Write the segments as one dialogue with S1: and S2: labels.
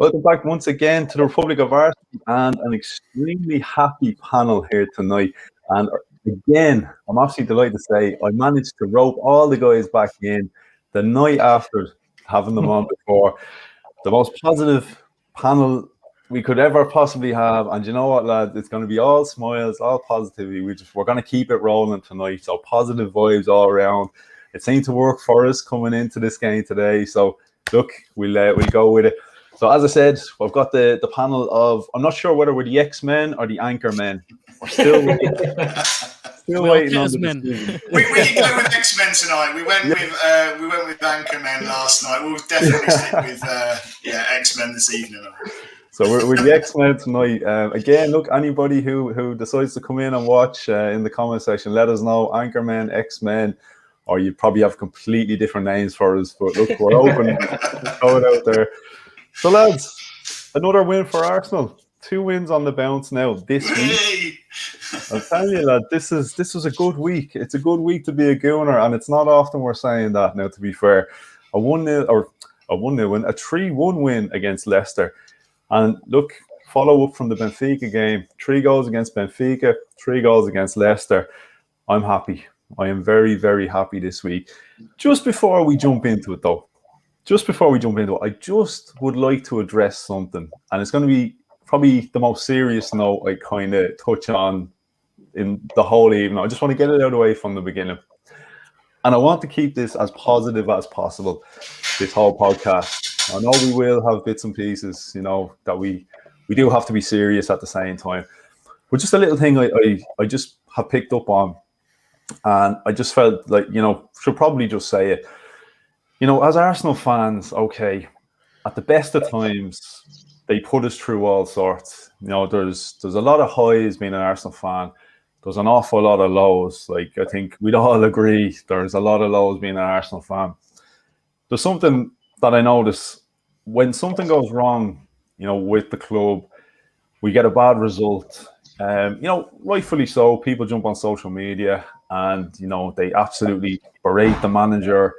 S1: Welcome back once again to the Republic of Ireland and an extremely happy panel here tonight. And again, I'm absolutely delighted to say I managed to rope all the guys back in the night after having them on before. The most positive panel we could ever possibly have. And you know what, lads? It's going to be all smiles, all positivity. We're going to keep it rolling tonight. So positive vibes all around. It seemed to work for us coming into this game today. So look, we'll go with it. So as I said, we've got the panel of, I'm not sure whether we're the X-Men or the Anchor Men. We're still waiting, waiting on the decision.
S2: We can go with X-Men tonight. We went with Anchor Men last night. We'll definitely stick with X-Men this evening.
S1: So we're the X-Men tonight. Again, look, anybody who decides to come in and watch in the comment section, let us know. Anchormen, X-Men, or you probably have completely different names for us. But look, we're open. Throw it out there. So, lads, another win for Arsenal. 2 wins on the bounce now this week. I'm telling you, lad, this was a good week. It's a good week to be a Gooner, and it's not often we're saying that now, to be fair. A 1-0 win, a 3-1 win against Leicester. And look, follow up from the Benfica game. 3 goals against Benfica, 3 goals against Leicester. I'm happy. I am very, very happy this week. Just before we jump into it, though, I just would like to address something. And it's going to be probably the most serious note I kind of touch on in the whole evening. I just want to get it out of the way from the beginning. And I want to keep this as positive as possible, this whole podcast. I know we will have bits and pieces, that we do have to be serious at the same time. But just a little thing I just have picked up on. And I just felt like, should probably just say it. As Arsenal fans, okay, at the best of times, they put us through all sorts. There's a lot of highs being an Arsenal fan. There's an awful lot of lows. Like, I think we'd all agree there's a lot of lows being an Arsenal fan. There's something that I notice when something goes wrong, with the club, we get a bad result. Rightfully so, people jump on social media and, they absolutely berate the manager.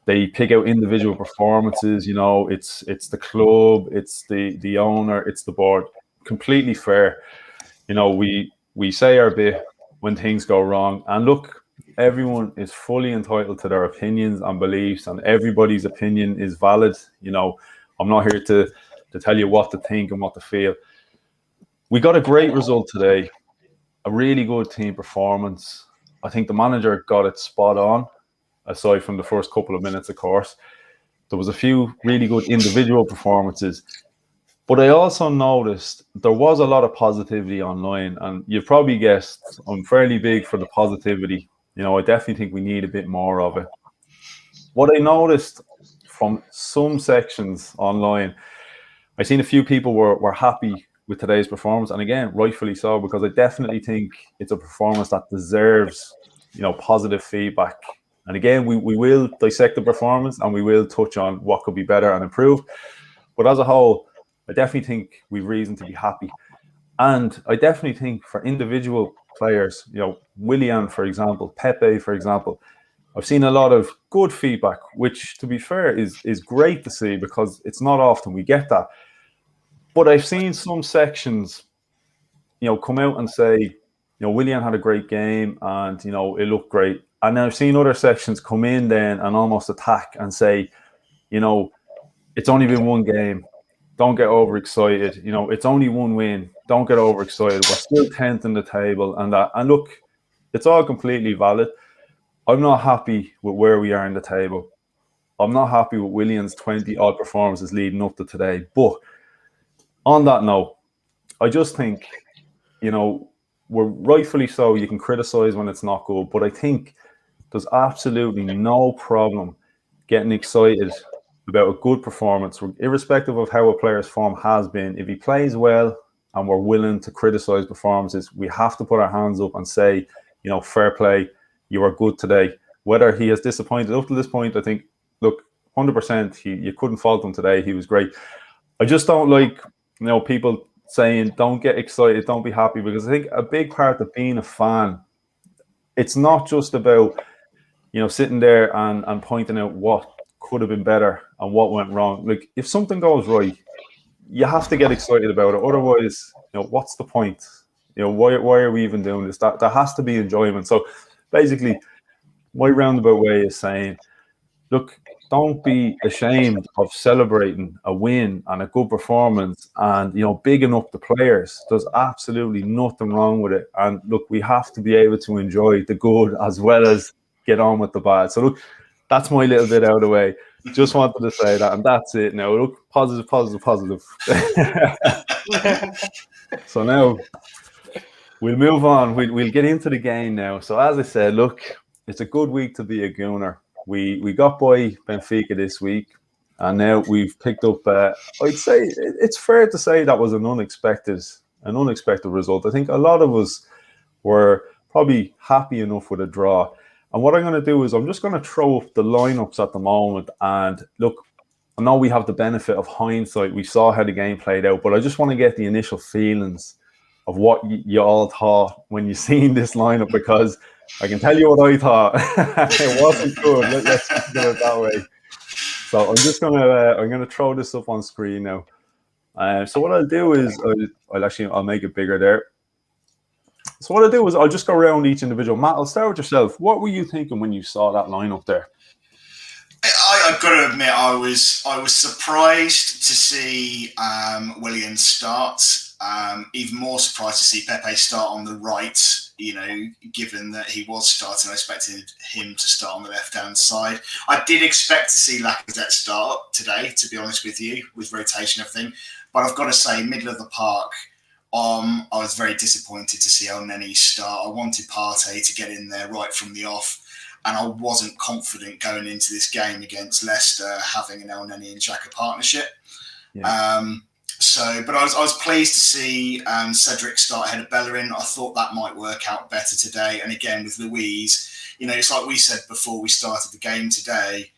S1: They pick out individual performances. It's the club, it's the owner, it's the board. Completely fair. We say our bit when things go wrong. And look, everyone is fully entitled to their opinions and beliefs, and everybody's opinion is valid. I'm not here to tell you what to think and what to feel. We got a great result today, a really good team performance. I think the manager got it spot on, aside from the first couple of minutes, of course. There was a few really good individual performances. But I also noticed there was a lot of positivity online. And you've probably guessed I'm fairly big for the positivity. I definitely think we need a bit more of it. What I noticed from some sections online, I seen a few people were happy with today's performance. And again, rightfully so, because I definitely think it's a performance that deserves, positive feedback. And again, we will dissect the performance and we will touch on what could be better and improved. But as a whole, I definitely think we've reason to be happy. And I definitely think for individual players, Willian, for example, Pepe, for example, I've seen a lot of good feedback, which, to be fair, is great to see, because it's not often we get that. But I've seen some sections, come out and say, Willian had a great game and, it looked great. And I've seen other sections come in then and almost attack and say, it's only been one game. Don't get overexcited. It's only one win. Don't get overexcited. We're still 10th in the table and that. And look, it's all completely valid. I'm not happy with where we are in the table. I'm not happy with Willian's 20-odd performances leading up to today. But on that note, I just think, we're rightfully so. You can criticize when it's not good. But I think there's absolutely no problem getting excited about a good performance, irrespective of how a player's form has been. If he plays well and we're willing to criticize performances, we have to put our hands up and say, fair play, you are good today. Whether he has disappointed up to this point, I think, look, 100%, you couldn't fault him today. He was great. I just don't like, people saying, don't get excited, don't be happy, because I think a big part of being a fan, it's not just about, sitting there and pointing out what could have been better and what went wrong. Like, if something goes right, you have to get excited about it. Otherwise, what's the point? Why are we even doing this? There has to be enjoyment. So basically, my roundabout way is saying, look, don't be ashamed of celebrating a win and a good performance and, bigging up the players. There's absolutely nothing wrong with it. And look, we have to be able to enjoy the good as well as get on with the bad. So look, that's my little bit out of the way. Just wanted to say that, and that's it now. Look, positive. So now we'll move on. We'll get into the game now. So as I said, look, it's a good week to be a Gooner. We got by Benfica this week, and now we've picked up. I'd say it's fair to say that was an unexpected result. I think a lot of us were probably happy enough with a draw. And what I'm going to do is I'm just going to throw up the lineups at the moment. And look, I know we have the benefit of hindsight. We saw how the game played out, but I just want to get the initial feelings of what you all thought when you seen this lineup, because I can tell you what I thought. It wasn't good. Let's do it that way. So I'm just gonna throw this up on screen now. So what I'll do is I'll make it bigger there. So what I'll do is I'll just go around each individual. Matt, I'll start with yourself. What were you thinking when you saw that lineup there?
S2: I've got to admit, I was surprised to see Willian start. Even more surprised to see Pepe start on the right. Given that he was starting, I expected him to start on the left-hand side. I did expect to see Lacazette start today, to be honest with you, with rotation and everything. But I've got to say, middle of the park, I was very disappointed to see El Neni start. I wanted Partey to get in there right from the off. And I wasn't confident going into this game against Leicester having an El Neni and Xhaka partnership. Yeah. But I was pleased to see Cedric start ahead of Bellerin. I thought that might work out better today. And again, with Luiz, it's like we said before we started the game today,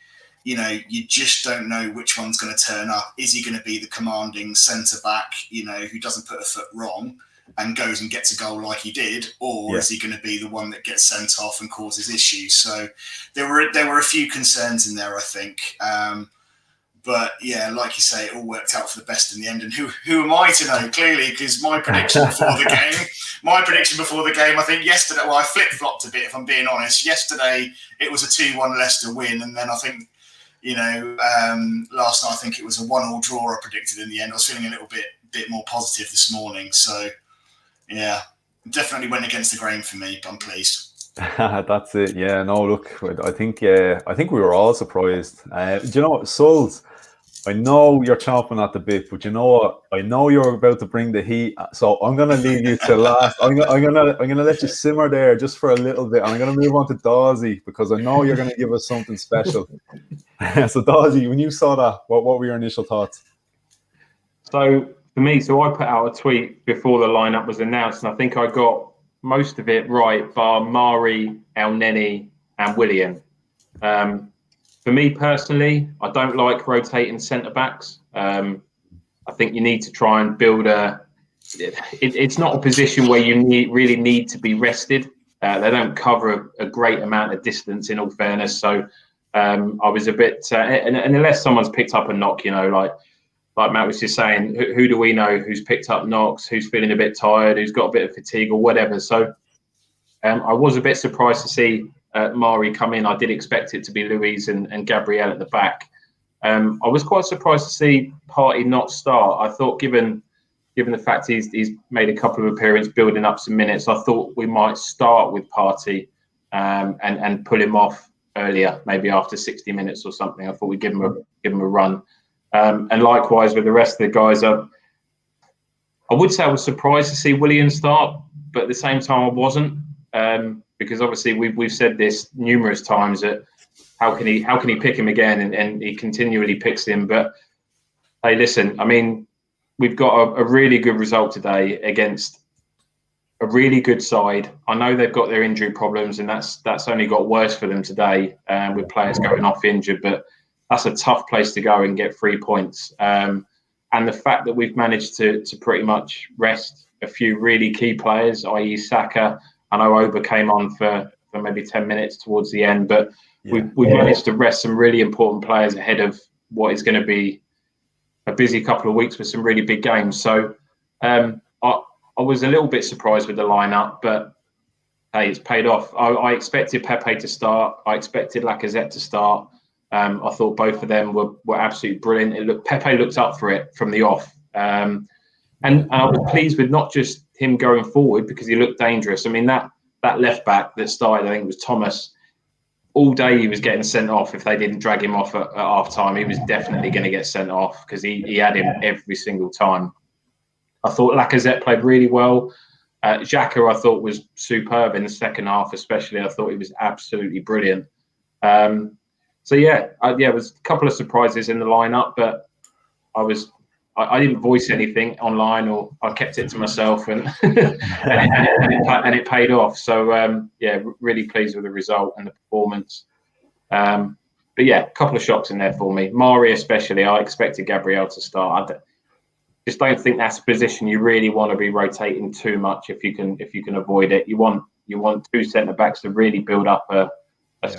S2: you just don't know which one's going to turn up. Is he going to be the commanding centre-back, who doesn't put a foot wrong and goes and gets a goal like he did, or is he going to be the one that gets sent off and causes issues? So there were a few concerns in there, I think. But yeah, like you say, it all worked out for the best in the end. And who am I to know? Clearly, because my prediction before the game, I think yesterday, I flip-flopped a bit, if I'm being honest. Yesterday, it was a 2-1 Leicester win. And then I think, last night, I think it was a 1-1 draw I predicted in the end. I was feeling a little bit more positive this morning. So yeah, definitely went against the grain for me, but I'm pleased.
S1: That's it. Yeah, no, look, I think we were all surprised. Do you know what, Souls? I know you're chomping at the bit, but you know what? I know you're about to bring the heat, so I'm gonna leave you to last. I'm gonna let you simmer there just for a little bit, and I'm gonna move on to Dawesy because I know you're gonna give us something special. So Dawesy, when you saw that, what were your initial thoughts?
S3: So for me, I put out a tweet before the lineup was announced, and I think I got most of it right, bar Mari, El Neni, and Willian. For me personally, I don't like rotating centre backs. I think you need to try and build it's not a position where you really need to be rested. They don't cover a great amount of distance, in all fairness. So I was a bit, and unless someone's picked up a knock, like Matt was just saying, who do we know who's picked up knocks, who's feeling a bit tired, who's got a bit of fatigue or whatever. So I was a bit surprised to see Mari come in. I did expect it to be Luiz and Gabriel at the back. I was quite surprised to see Partey not start. I thought, given the fact he's made a couple of appearances, building up some minutes, I thought we might start with Partey and pull him off earlier, maybe after 60 minutes or something. I thought we'd give him a run. And likewise with the rest of the guys, I would say I was surprised to see Willian start, but at the same time I wasn't, because obviously we've said this numerous times that how can he pick him again, and he continually picks him. But hey, listen, I mean, we've got a really good result today against a really good side. I know they've got their injury problems, and that's only got worse for them today, with players going off injured, but that's a tough place to go and get 3 points. And the fact that we've managed to pretty much rest a few really key players, i.e. Saka. I know Oba came on for maybe 10 minutes towards the end, but we've managed to rest some really important players ahead of what is going to be a busy couple of weeks with some really big games. So I was a little bit surprised with the lineup, but hey, it's paid off. I expected Pepe to start. I expected Lacazette to start. I thought both of them were absolutely brilliant. Pepe looked up for it from the off. And I was pleased with not just him going forward because he looked dangerous. I mean, that left back that started, I think it was Thomas, all day he was getting sent off if they didn't drag him off at half time. He was definitely going to get sent off because he had him every single time. I thought Lacazette played really well. Xhaka, I thought, was superb in the second half, especially. I thought he was absolutely brilliant. It was a couple of surprises in the lineup, but I didn't voice anything online, or I kept it to myself, and and it paid off. So really pleased with the result and the performance. But yeah, a couple of shocks in there for me. Mari especially, I expected Gabriel to start. I just don't think that's a position you really want to be rotating too much if you can avoid it. You want two centre backs to really build up a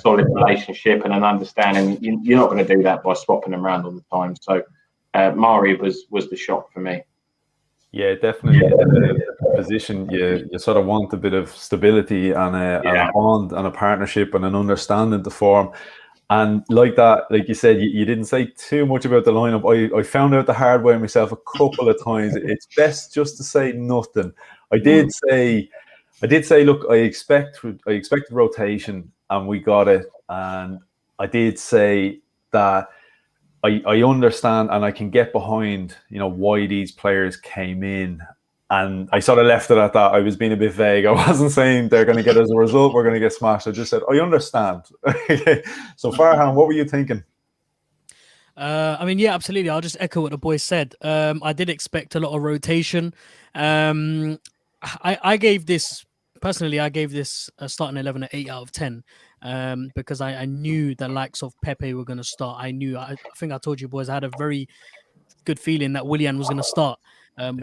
S3: solid relationship and an understanding. You're not going to do that by swapping them around all the time. So. Mari was the shock for me.
S1: Yeah, definitely. The position you sort of want a bit of stability and a bond and a partnership and an understanding to form. And like that, like you said, you didn't say too much about the lineup. I found out the hard way myself a couple of times. It's best just to say nothing. I did say, look, I expected rotation, and we got it. And I did say that I understand and I can get behind, why these players came in. And I sort of left it at that. I was being a bit vague. I wasn't saying they're going to get as a result, we're going to get smashed. I just said, I understand. So Farhan, what were you thinking?
S4: Absolutely. I'll just echo what the boys said. I did expect a lot of rotation. I gave this a starting 11 at 8 out of 10. Because I knew the likes of Pepe were going to start. I think I told you boys I had a very good feeling that Willian was going to start.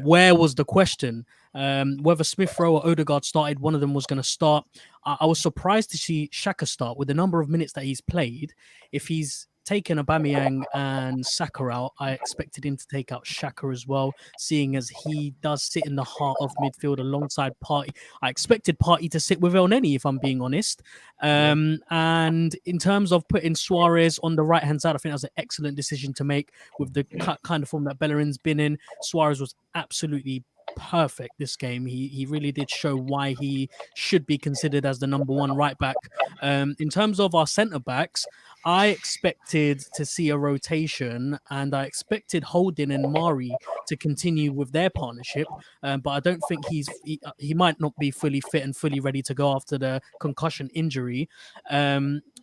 S4: Where was the question? Whether Smith Rowe or Odegaard started, one of them was going to start. I was surprised to see Xhaka start with the number of minutes that he's played. If he's taken Aubameyang and Saka out, I expected him to take out Xhaka as well, seeing as he does sit in the heart of midfield alongside Partey. I expected Partey to sit with El Neni, if I'm being honest. And in terms of putting Suarez on the right-hand side, I think that was an excellent decision to make with the kind of form that Bellerin's been in. Suarez was absolutely perfect this game. He really did show why he should be considered as the number one right back. In terms of our centre backs, I expected to see a rotation, and I expected Holding and Mari to continue with their partnership, but I don't think he might not be fully fit and fully ready to go after the concussion injury.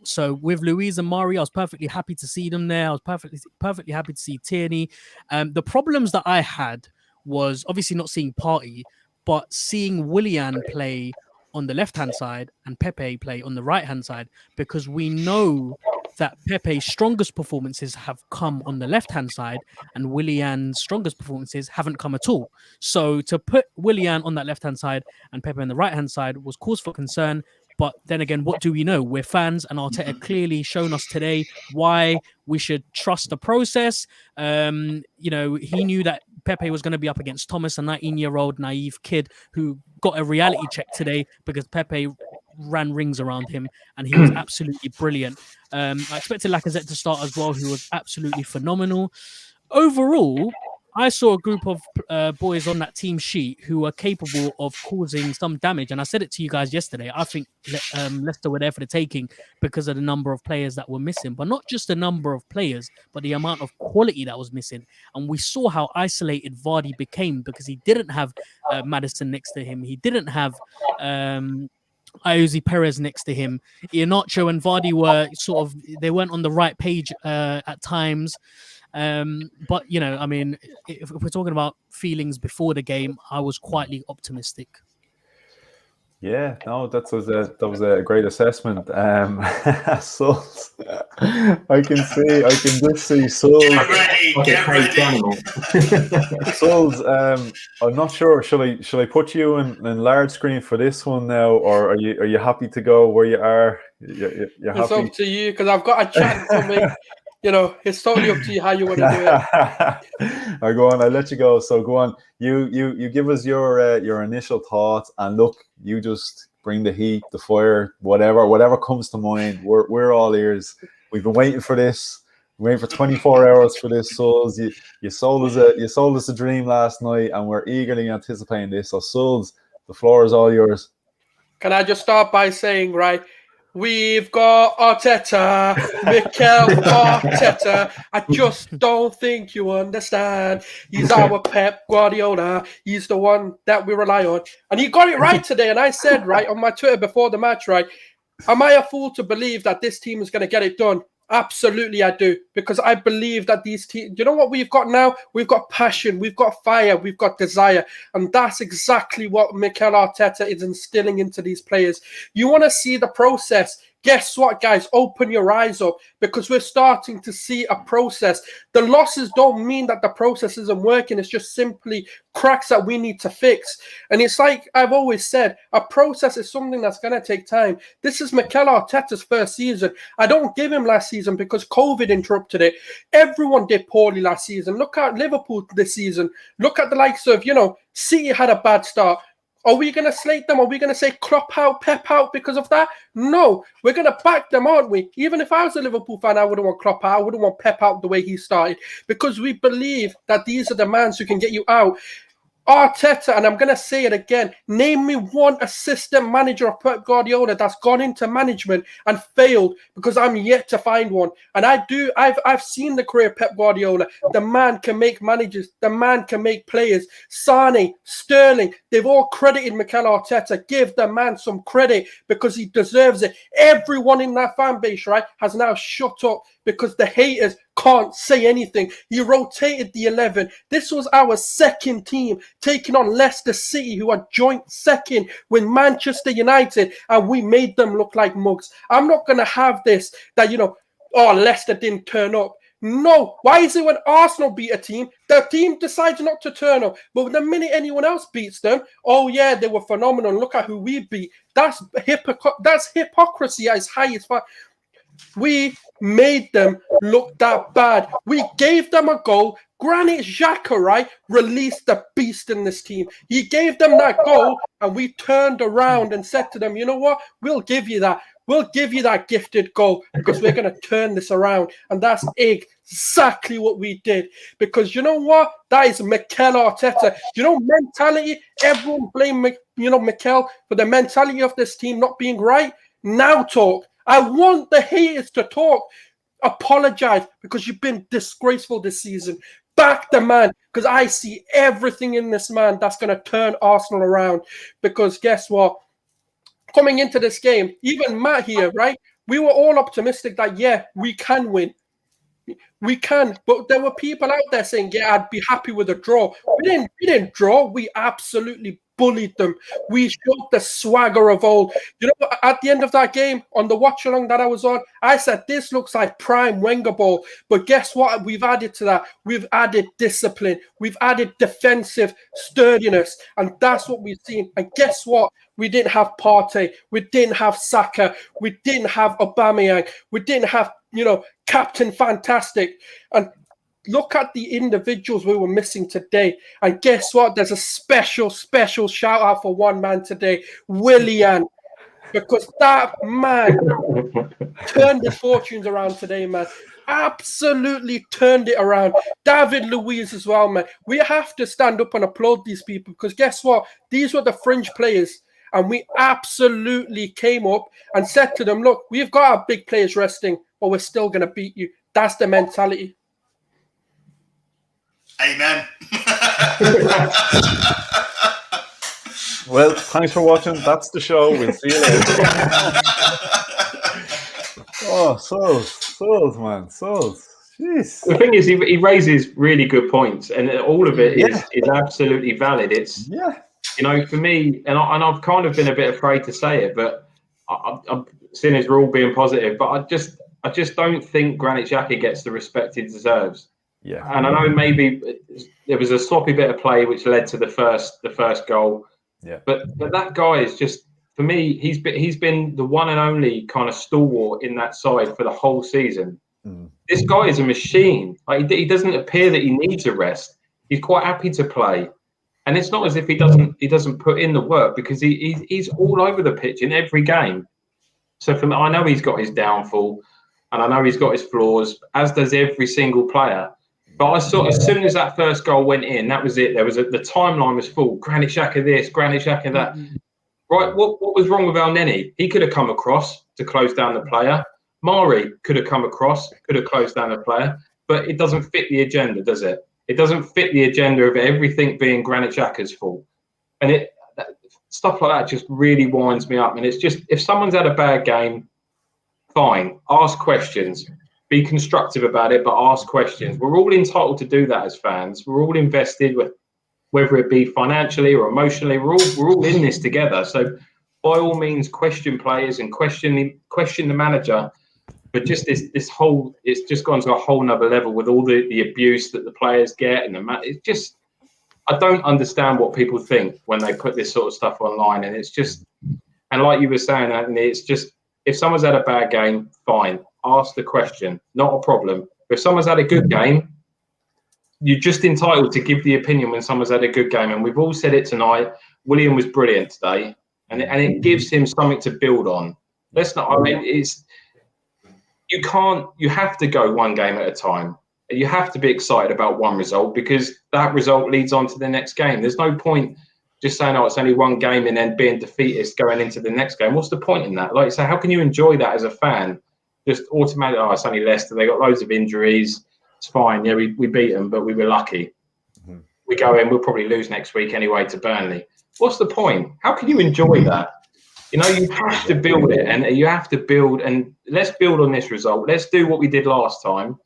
S4: So with Luiz and Mari, I was perfectly happy to see them there. I was perfectly happy to see Tierney. The problems that I had was obviously not seeing Partey, but seeing Willian play on the left-hand side and Pepe play on the right-hand side, because we know that Pepe's strongest performances have come on the left-hand side and Willian's strongest performances haven't come at all. So to put Willian on that left-hand side and Pepe on the right-hand side was cause for concern. But then again, what do we know? We're fans, and Arteta clearly shown us today why we should trust the process. He knew that Pepe was going to be up against Thomas, a 19-year-old naive kid who got a reality check today because Pepe ran rings around him, and he was absolutely brilliant. I expected Lacazette to start as well, who was absolutely phenomenal. Overall, I saw a group of boys on that team sheet who were capable of causing some damage. And I said it to you guys yesterday. I think Leicester were there for the taking because of the number of players that were missing. But not just the number of players, but the amount of quality that was missing. And we saw how isolated Vardy became because he didn't have Maddison next to him. He didn't have Iosi Perez next to him. Iheanacho and Vardy they weren't on the right page at times. But if we're talking about feelings before the game, I was quietly optimistic.
S1: Yeah, no, that was a great assessment. Souls, I can just see Souls.
S2: Get ready.
S1: Souls, I'm not sure. Shall I put you in large screen for this one now, or are you happy to go where you are? You're happy?
S5: It's up to you because I've got a chance to make it's totally up to you how you want to do it.
S1: I go on. I'll let you go. So go on. You give us your initial thoughts, and look, you just bring the heat, the fire, whatever comes to mind. We're all ears. We've been waiting for this. Waiting for 24 hours for this, Souls. You sold us a dream last night, and we're eagerly anticipating this. So, Souls, the floor is all yours.
S5: Can I just start by saying, right, we've got Arteta, Mikel Arteta. I just don't think you understand. He's our Pep Guardiola. He's the one that we rely on. And he got it right today. And I said, right, on my Twitter before the match, right, am I a fool to believe that this team is going to get it done? Absolutely, I do, because I believe that these teams, you know what we've got now? We've got passion, we've got fire, we've got desire, and that's exactly what Mikel Arteta is instilling into these players. You want to see the process. Guess what, guys? Open your eyes up, because we're starting to see a process. The losses don't mean that the process isn't working. It's just simply cracks that we need to fix. And it's like I've always said, a process is something that's going to take time. This is Mikel Arteta's first season. I don't give him last season because COVID interrupted it. Everyone did poorly last season. Look at Liverpool this season. Look at the likes of, City had a bad start. Are we going to slate them? Are we going to say Klopp out, Pep out because of that? No, we're going to back them, aren't we? Even if I was a Liverpool fan, I wouldn't want Klopp out. I wouldn't want Pep out the way he started, because we believe that these are the men who can get you out. Arteta, and I'm going to say it again, name me one assistant manager of Pep Guardiola that's gone into management and failed, because I'm yet to find one. And I've seen the career of Pep Guardiola. The man can make managers. The man can make players. Sane, Sterling, they've all credited Mikel Arteta. Give the man some credit, because he deserves it. Everyone in that fan base, right, has now shut up because the haters can't say anything. He rotated the 11. This was our second team taking on Leicester City, who are joint second with Manchester United, and we made them look like mugs. I'm not going to have this that, Leicester didn't turn up. No. Why is it when Arsenal beat a team, the team decides not to turn up, but the minute anyone else beats them, oh yeah, they were phenomenal, look at who we beat. That's hypocrisy at its highest. We made them look that bad. We gave them a goal. Granit Xhaka, right, released the beast in this team. He gave them that goal, and we turned around and said to them, you know what? We'll give you that. We'll give you that gifted goal, because we're going to turn this around. And that's exactly what we did. Because you know what? That is Mikel Arteta. Mentality. Everyone blame Mikel for the mentality of this team not being right. Now talk. I want the haters to talk. Apologize, because you've been disgraceful this season. Back the man, because I see everything in this man that's going to turn Arsenal around. Because guess what? Coming into this game, even Matt here, right? We were all optimistic that, yeah, we can win. We can, but there were people out there saying, yeah, I'd be happy with a draw. We didn't draw. We absolutely bullied them. We showed the swagger of old. At the end of that game, on the watch along that I was on, I said, this looks like prime Wenger ball. But guess what? We've added to that. We've added discipline. We've added defensive sturdiness. And that's what we've seen. And guess what? We didn't have Partey. We didn't have Saka. We didn't have Aubameyang. We didn't have, Captain Fantastic. And look at the individuals we were missing today. And guess what? There's a special shout out for one man today, Willian. Because that man turned his fortunes around today, man. Absolutely turned it around. David Luiz as well, man. We have to stand up and applaud these people, because guess what? These were the fringe players. And we absolutely came up and said to them, look, we've got our big players resting, but we're still going to beat you. That's the mentality.
S2: Amen.
S1: Well, thanks for watching. That's the show. We'll see you later. Oh, Souls, man. Souls. Jeez.
S3: The thing is, he raises really good points, and all of it is absolutely valid. It's for me, and I've kind of been a bit afraid to say it, but I'm seeing as we're all being positive, but I just don't think Granit Xhaka gets the respect he deserves.
S1: Yeah.
S3: And I know maybe there was a sloppy bit of play which led to the first goal.
S1: Yeah.
S3: But that guy is just, for me, he's been the one and only kind of stalwart in that side for the whole season. This guy is a machine. Like he doesn't appear that he needs a rest. He's quite happy to play, and it's not as if he doesn't put in the work, because he's all over the pitch in every game. So for me, I know he's got his downfall, and I know he's got his flaws, as does every single player. But I saw as soon as that first goal went in, that was it. The timeline was full. Granit Xhaka this, Granit Xhaka that. Right, what was wrong with El Neni? He could have come across to close down the player. Mari could have come across, could have closed down the player. But it doesn't fit the agenda, does it? It doesn't fit the agenda of everything being Granit Xhaka's fault. And stuff like that just really winds me up. And it's just, if someone's had a bad game, fine, ask questions. Be constructive about it, but ask questions. We're all entitled to do that as fans. We're all invested, whether it be financially or emotionally. We're all in this together. So by all means, question players and question the manager. But just this whole, it's just gone to a whole nother level with all the abuse that the players get, and it's just, I don't understand what people think when they put this sort of stuff online. And it's just, and like you were saying, Anthony, it's just, if someone's had a bad game, fine, ask the question, not a problem. If someone's had a good game, you're just entitled to give the opinion when someone's had a good game. And we've all said it tonight. Willian was brilliant today, and it gives him something to build on. Let's not, I mean, you have to go one game at a time. You have to be excited about one result, because that result leads on to the next game. There's no point just saying, oh, it's only one game, and then being defeatist going into the next game. What's the point in that? Like you say, how can you enjoy that as a fan? Just automatically, oh, it's only Leicester. They got loads of injuries. It's fine. Yeah, we beat them, but we were lucky. We go in, we'll probably lose next week anyway to Burnley. What's the point? How can you enjoy that? You know, you have to build it, and you have to build, and let's build on this result. Let's do what we did last time,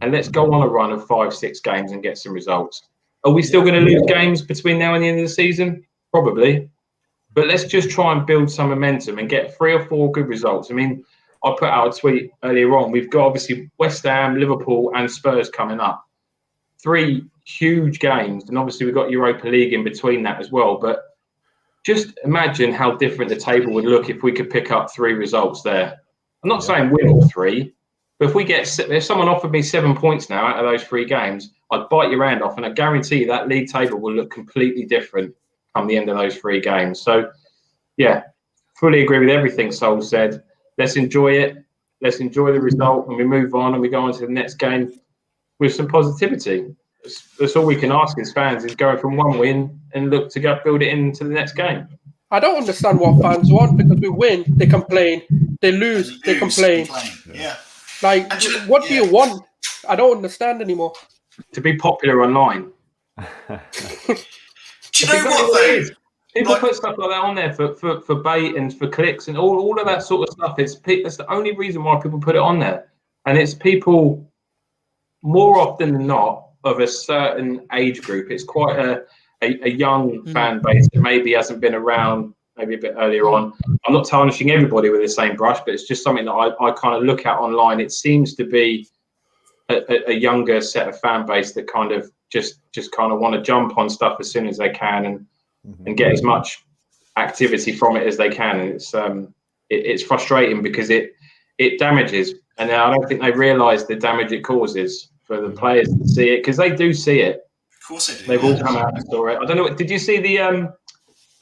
S3: and let's go on a run of 5-6 games and get some results. Are we still going to lose games between now and the end of the season? Probably. But let's just try and build some momentum and get 3 or 4 good results. I mean, I put out a tweet earlier on. We've got obviously West Ham, Liverpool and Spurs coming up. 3 huge games. And obviously we've got Europa League in between that as well. But just imagine how different the table would look if we could pick up 3 results there. I'm not saying win all 3. But if someone offered me 7 points now out of those 3 games, I'd bite your hand off, and I guarantee you that league table will look completely different come the end of those 3 games. So, yeah, fully agree with everything Sol said. Let's enjoy it. Let's enjoy the result, and we move on and we go on to the next game with some positivity. That's all we can ask as fans, is go from one win and look to go build it into the next game.
S5: I don't understand what fans want, because we win, they complain. They lose, they complain.
S2: Yeah.
S5: Like, what do you want? I don't understand anymore.
S3: To be popular online.
S2: Do you know what, though?
S3: People put stuff like that on there for bait and for clicks and all of that sort of stuff. That's the only reason why people put it on there. And it's people, more often than not, of a certain age group. It's quite a young fan base that maybe hasn't been around maybe a bit earlier on. I'm not tarnishing everybody with the same brush, but it's just something that I kind of look at online. It seems to be a younger set of fan base that kind of just kind of want to jump on stuff as soon as they can and get as much activity from it as they can. And it's frustrating because it damages, and I don't think they realise the damage it causes for the players to see it, because they do see it.
S2: Of course they do.
S3: They've all come out and saw it. I don't know. Did you see the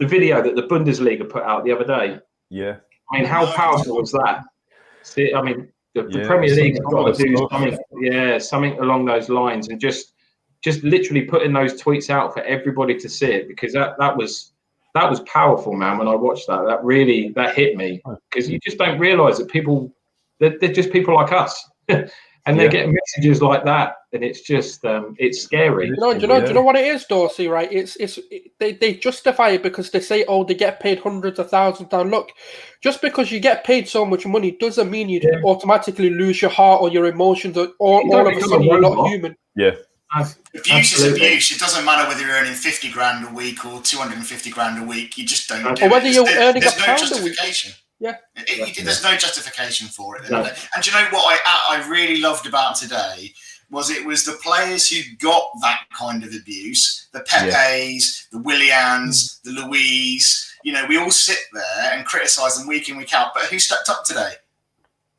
S3: video that the Bundesliga put out the other day?
S1: Yeah.
S3: I mean, how powerful was that? See, I mean, the Premier League's got to do something along those lines, and just literally putting those tweets out for everybody to see it, because that was powerful, man. When I watched that hit me, because you just don't realise that they're just people like us. And they get messages like that, and it's just it's scary.
S5: Do you know what it is, Dawsy? Right? They justify it because they say, oh, they get paid hundreds of thousands. Now, look, just because you get paid so much money doesn't mean you automatically lose your heart or your emotions, or all of a sudden you're not human.
S1: Yeah.
S2: Abuse is abuse. It doesn't matter whether you're earning 50 grand a week or 250 grand a week. You just don't do
S5: or whether you're earning
S2: there's
S5: a
S2: no
S5: pound
S2: justification.
S5: a week. Yeah.
S2: There's no justification for it. No. And do you know what I really loved about today was it was the players who got that kind of abuse, the Pepes, the Willians, the Louise. You know, we all sit there and criticise them week in, week out. But who stepped up today?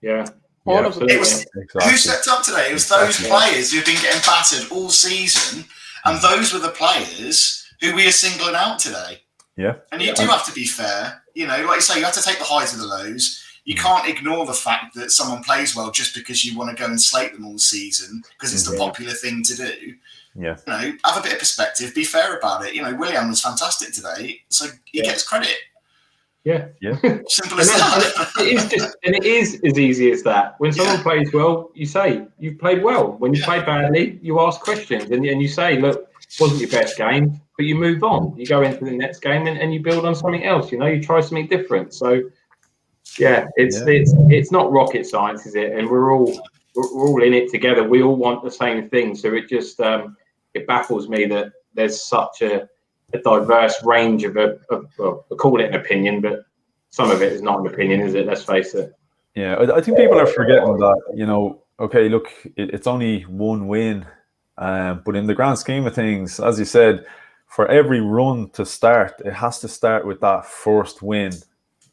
S3: Yeah.
S5: All of them.
S2: It was who stepped up today? It was those players who've been getting battered all season, and those were the players who we are singling out today.
S1: Yeah.
S2: And you do have to be fair. You know, like you say, you have to take the highs with the lows. You can't ignore the fact that someone plays well just because you want to go and slate them all season because it's the popular thing to do.
S1: Yeah.
S2: You know, have a bit of perspective, be fair about it. You know, Willian was fantastic today, so he gets credit.
S3: Yeah.
S2: Simple as that.
S3: It is as easy as that. When someone plays well, you say, you've played well. When you play badly, you ask questions and you say, look, wasn't your best game, but you move on. You go into the next game and you build on something else. You know, you try something different. So, it's not rocket science, is it? And we're all in it together. We all want the same thing. So it just it baffles me that there's such a diverse range of well, I call it an opinion, but some of it is not an opinion, is it? Let's face it.
S1: Yeah, I think people are forgetting that, you know, okay, look, it's only one win, but in the grand scheme of things, as you said, for every run to start, it has to start with that first win.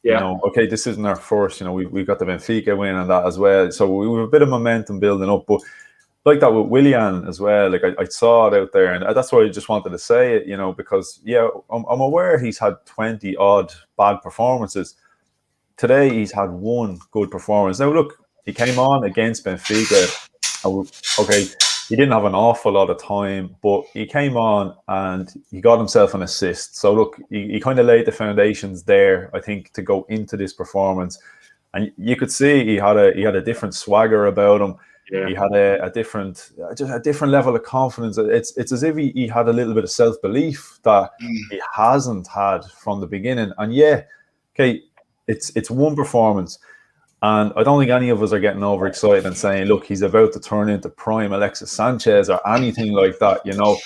S3: Yeah.
S1: You know, okay, this isn't our first, you know, we've got the Benfica win and that as well. So we have a bit of momentum building up, but like that with Willian as well, like I saw it out there, and that's why I just wanted to say it, you know, because I'm aware he's had 20 odd bad performances. Today he's had one good performance. Now look, he came on against Benfica. Okay, he didn't have an awful lot of time, but he came on and he got himself an assist. So look, he kind of laid the foundations there, I think, to go into this performance. And you could see he had a different swagger about him.
S3: Yeah.
S1: He had a different level of confidence. It's as if he had a little bit of self-belief that he hasn't had from the beginning. And it's one performance. And I don't think any of us are getting overexcited and saying, look, he's about to turn into prime Alexis Sanchez or anything like that. You know,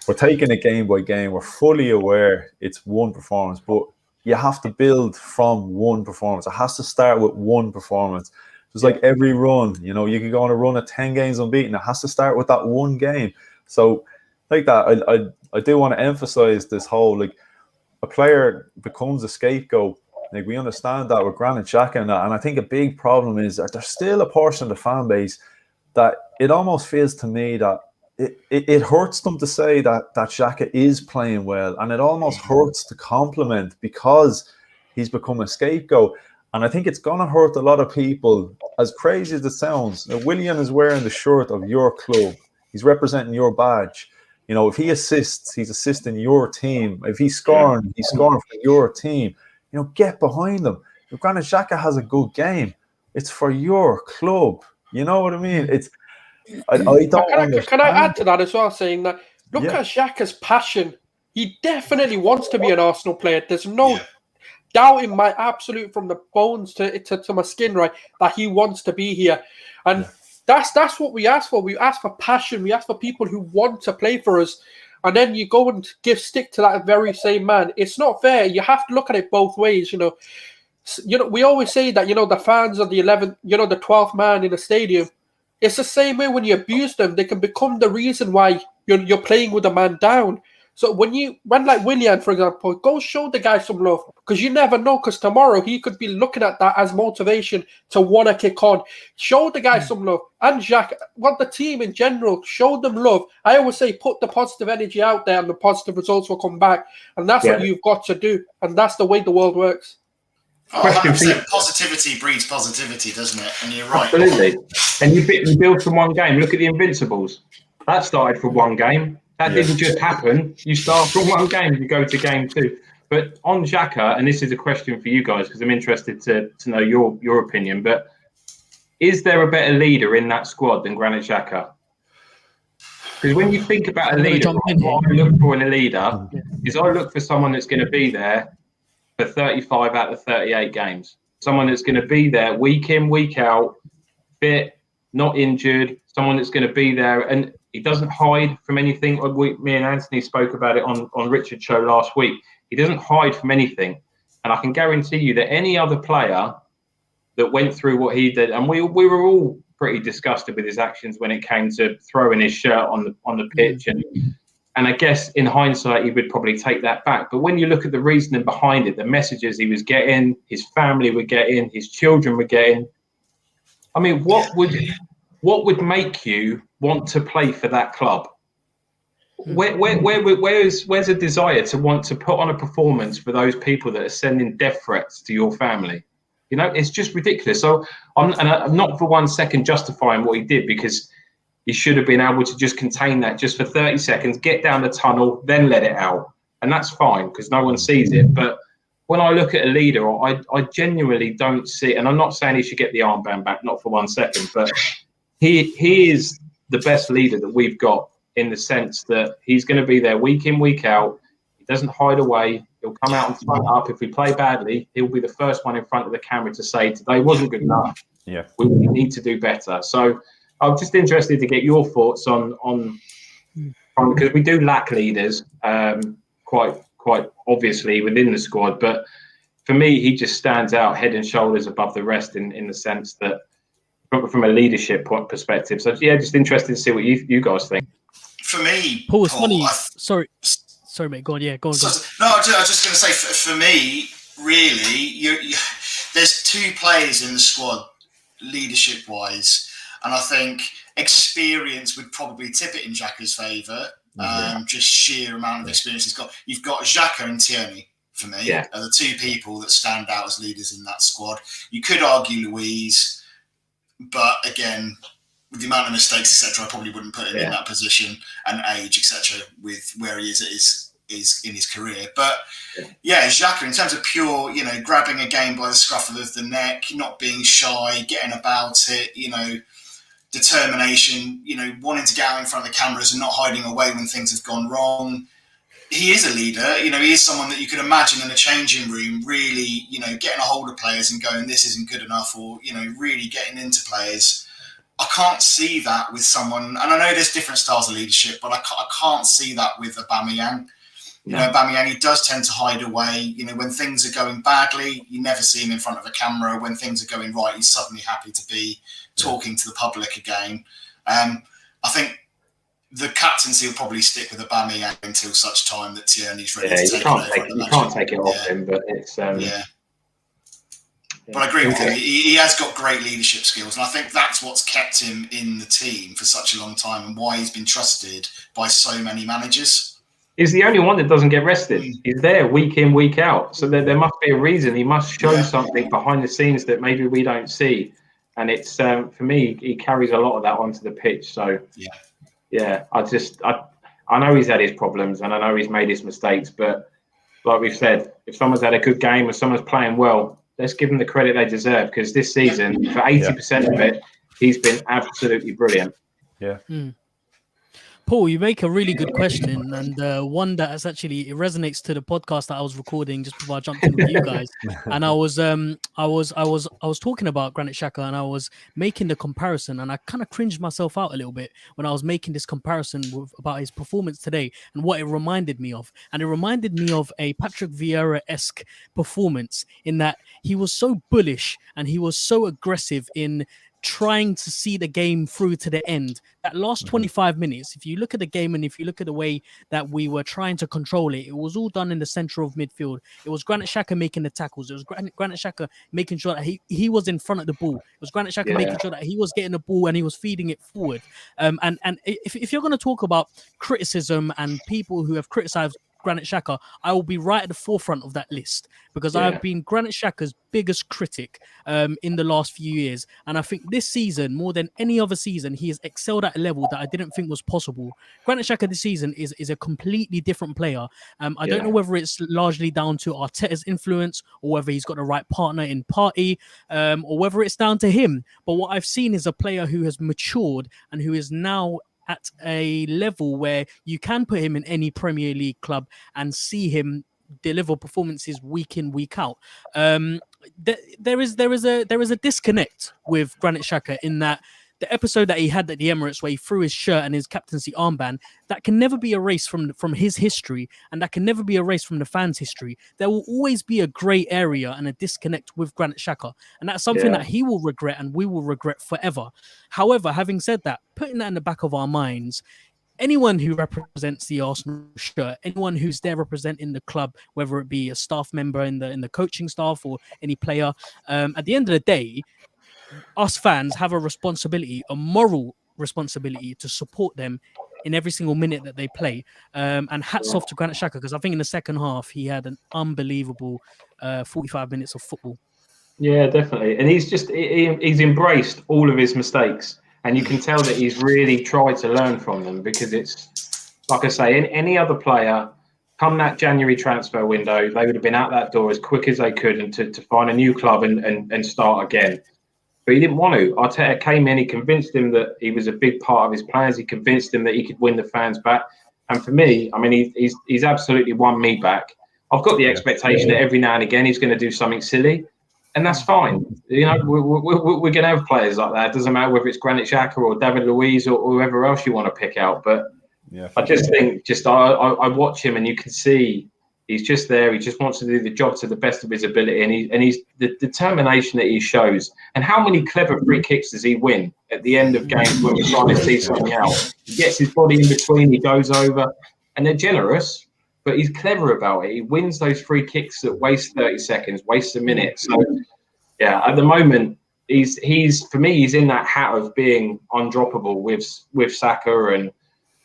S1: we're taking it game by game. We're fully aware it's one performance, but you have to build from one performance. It has to start with one performance. It's like every run, you know, you can go on a run of 10 games unbeaten. It has to start with that one game. So like that, I do want to emphasize this whole, like, a player becomes a scapegoat. Like, we understand that with Granit Xhaka and that. And I think a big problem is that there's still a portion of the fan base that it almost feels to me that it hurts them to say that Xhaka is playing well. And it almost hurts to compliment because he's become a scapegoat. And I think it's going to hurt a lot of people, as crazy as it sounds. Now, Willian is wearing the shirt of your club. He's representing your badge. You know, if he assists, he's assisting your team. If he's scoring, he's scoring for your team. You know, get behind him. If Granit Xhaka has a good game, it's for your club. You know what I mean? I don't understand.
S5: Can I add to that as well, saying that, look at Xhaka's passion. He definitely wants to be an Arsenal player. There's no doubt in my absolute, from the bones to my skin, right, that he wants to be here. And that's what we ask for. We ask for passion. We ask for people who want to play for us. And then you go and stick to that very same man. It's not fair. You have to look at it both ways, you know. We always say that, you know, the fans are the 11th, you know, the 12th man in a stadium. It's the same way when you abuse them. They can become the reason why you're playing with a man down. So when like Willian, for example, go show the guy some love, because you never know, because tomorrow he could be looking at that as motivation to want to kick on. Show the guy some love. And Jacques, the team in general, show them love. I always say put the positive energy out there and the positive results will come back. And that's what you've got to do. And that's the way the world works.
S2: Positivity breeds positivity, doesn't it? And you're right.
S3: Absolutely. And you build from one game. Look at the Invincibles. That started from one game. That didn't just happen. You start from one game, you go to game two. But on Xhaka, and this is a question for you guys because I'm interested to know your opinion, but is there a better leader in that squad than Granit Xhaka? Because when you think about a leader, what I look for in a leader is I look for someone that's going to be there for 35 out of 38 games. Someone that's going to be there week in, week out, fit, not injured, someone that's going to be there and he doesn't hide from anything. Me and Anthony spoke about it on Richard's show last week. He doesn't hide from anything. And I can guarantee you that any other player that went through what he did, and we were all pretty disgusted with his actions when it came to throwing his shirt on the pitch. And I guess in hindsight, he would probably take that back. But when you look at the reasoning behind it, the messages he was getting, his family were getting, his children were getting, I mean, what would make you want to play for that club? Where's a desire to want to put on a performance for those people that are sending death threats to your family? You know, it's just ridiculous. So I'm not for 1 second justifying what he did, because he should have been able to just contain that just for 30 seconds, get down the tunnel, then let it out. And that's fine because no one sees it. But when I look at a leader, I genuinely don't see, and I'm not saying he should get the armband back, not for 1 second, but he is the best leader that we've got, in the sense that he's going to be there week in, week out. He doesn't hide away. He'll come out and front up. If we play badly, he'll be the first one in front of the camera to say, today wasn't good enough.
S1: Yeah,
S3: we need to do better. So I'm just interested to get your thoughts on because we do lack leaders, quite obviously within the squad. But for me, he just stands out head and shoulders above the rest in the sense that from a leadership perspective. So yeah, just interested to see what you guys think.
S2: For me,
S4: Paul, it's funny. Sorry, mate. Go on. Yeah, go on.
S2: No, I was just going to say, for me, really, there's two players in the squad, leadership-wise, and I think experience would probably tip it in Xhaka's favour. Just sheer amount of experience he's got. You've got Xhaka and Tierney, for me, are the two people that stand out as leaders in that squad. You could argue Louise, but again, with the amount of mistakes, etc., I probably wouldn't put him in that position, and age, etc., with where he is in his career. But Xhaka, in terms of pure, grabbing a game by the scruff of the neck, not being shy, getting about it, determination, wanting to get out in front of the cameras and not hiding away when things have gone wrong. He is a leader. He is someone that you could imagine in a changing room, really, getting a hold of players and going, this isn't good enough, or, really getting into players. I can't see that with someone, and I know there's different styles of leadership, but I can't see that with Aubameyang. Aubameyang, he does tend to hide away. When things are going badly, you never see him in front of a camera. When things are going right, he's suddenly happy to be talking to the public again. I think the captaincy will probably stick with Aubameyang until such time that Tierney's ready to take it over. You can't take it off him, but it's... But I agree with him. He has got great leadership skills, and I think that's what's kept him in the team for such a long time, and why he's been trusted by so many managers. He's the only one that doesn't get rested. He's there week in, week out. So there must be a reason. He must show something behind the scenes that maybe we don't see. And it's for me, he carries a lot of that onto the pitch. So I know he's had his problems, and I know he's made his mistakes. But like we've said, if someone's had a good game or someone's playing well, let's give them the credit they deserve, because this season, for 80% of it, he's been absolutely brilliant. Yeah.
S4: Paul, you make a really good question, and one that is actually, it resonates to the podcast that I was recording just before I jumped in with you guys. And I was talking about Granit Xhaka, and I was making the comparison, and I kind of cringed myself out a little bit when I was making this comparison about his performance today and what it reminded me of. And it reminded me of a Patrick Vieira-esque performance, in that he was so bullish and he was so aggressive in trying to see the game through to the end. That last 25 minutes, if you look at the game and if you look at the way that we were trying to control it, it was all done in the center of midfield. It was Granit Xhaka making the tackles. It was Granit Xhaka making sure that he was in front of the ball. It was Granit Xhaka making sure that he was getting the ball and he was feeding it forward. And if you're going to talk about criticism and people who have criticized Granit Xhaka, I will be right at the forefront of that list, because I've been Granit Xhaka's biggest critic in the last few years. And I think this season, more than any other season, he has excelled at a level that I didn't think was possible. Granit Xhaka this season is a completely different player. I don't know whether it's largely down to Arteta's influence, or whether he's got the right partner in Partey, or whether it's down to him. But what I've seen is a player who has matured and who is now at a level where you can put him in any Premier League club and see him deliver performances week in, week out. There is a disconnect with Granit Xhaka, in that the episode that he had at the Emirates, where he threw his shirt and his captaincy armband, that can never be erased from his history, and that can never be erased from the fans' history. There will always be a grey area and a disconnect with Granit Xhaka, and that's something that he will regret and we will regret forever. However, having said that, putting that in the back of our minds, anyone who represents the Arsenal shirt, anyone who's there representing the club, whether it be a staff member in the coaching staff or any player, at the end of the day, us fans have a responsibility, a moral responsibility to support them in every single minute that they play. And hats off to Granit Xhaka, because I think in the second half he had an unbelievable 45 minutes of football.
S3: Yeah, definitely. And he's embraced all of his mistakes. And you can tell that he's really tried to learn from them, because it's, like I say, any other player, come that January transfer window, they would have been out that door as quick as they could and to find a new club and start again. But he didn't want to. Arteta came in, he convinced him that he was a big part of his plans. He convinced him that he could win the fans back. And for me, I mean, he's absolutely won me back. I've got the expectation that every now and again he's going to do something silly. And that's fine. You know, we're going to have players like that. It doesn't matter whether it's Granit Xhaka or David Luiz or whoever else you want to pick out. But I just think, I watch him and you can see he's just there. He just wants to do the job to the best of his ability. And he's the determination that he shows. And how many clever free kicks does he win at the end of games when we're trying to see something out? He gets his body in between, he goes over, and they're generous. But he's clever about it. He wins those free kicks that waste 30 seconds, waste a minute. So, yeah, at the moment, he's for me, he's in that hat of being undroppable with Saka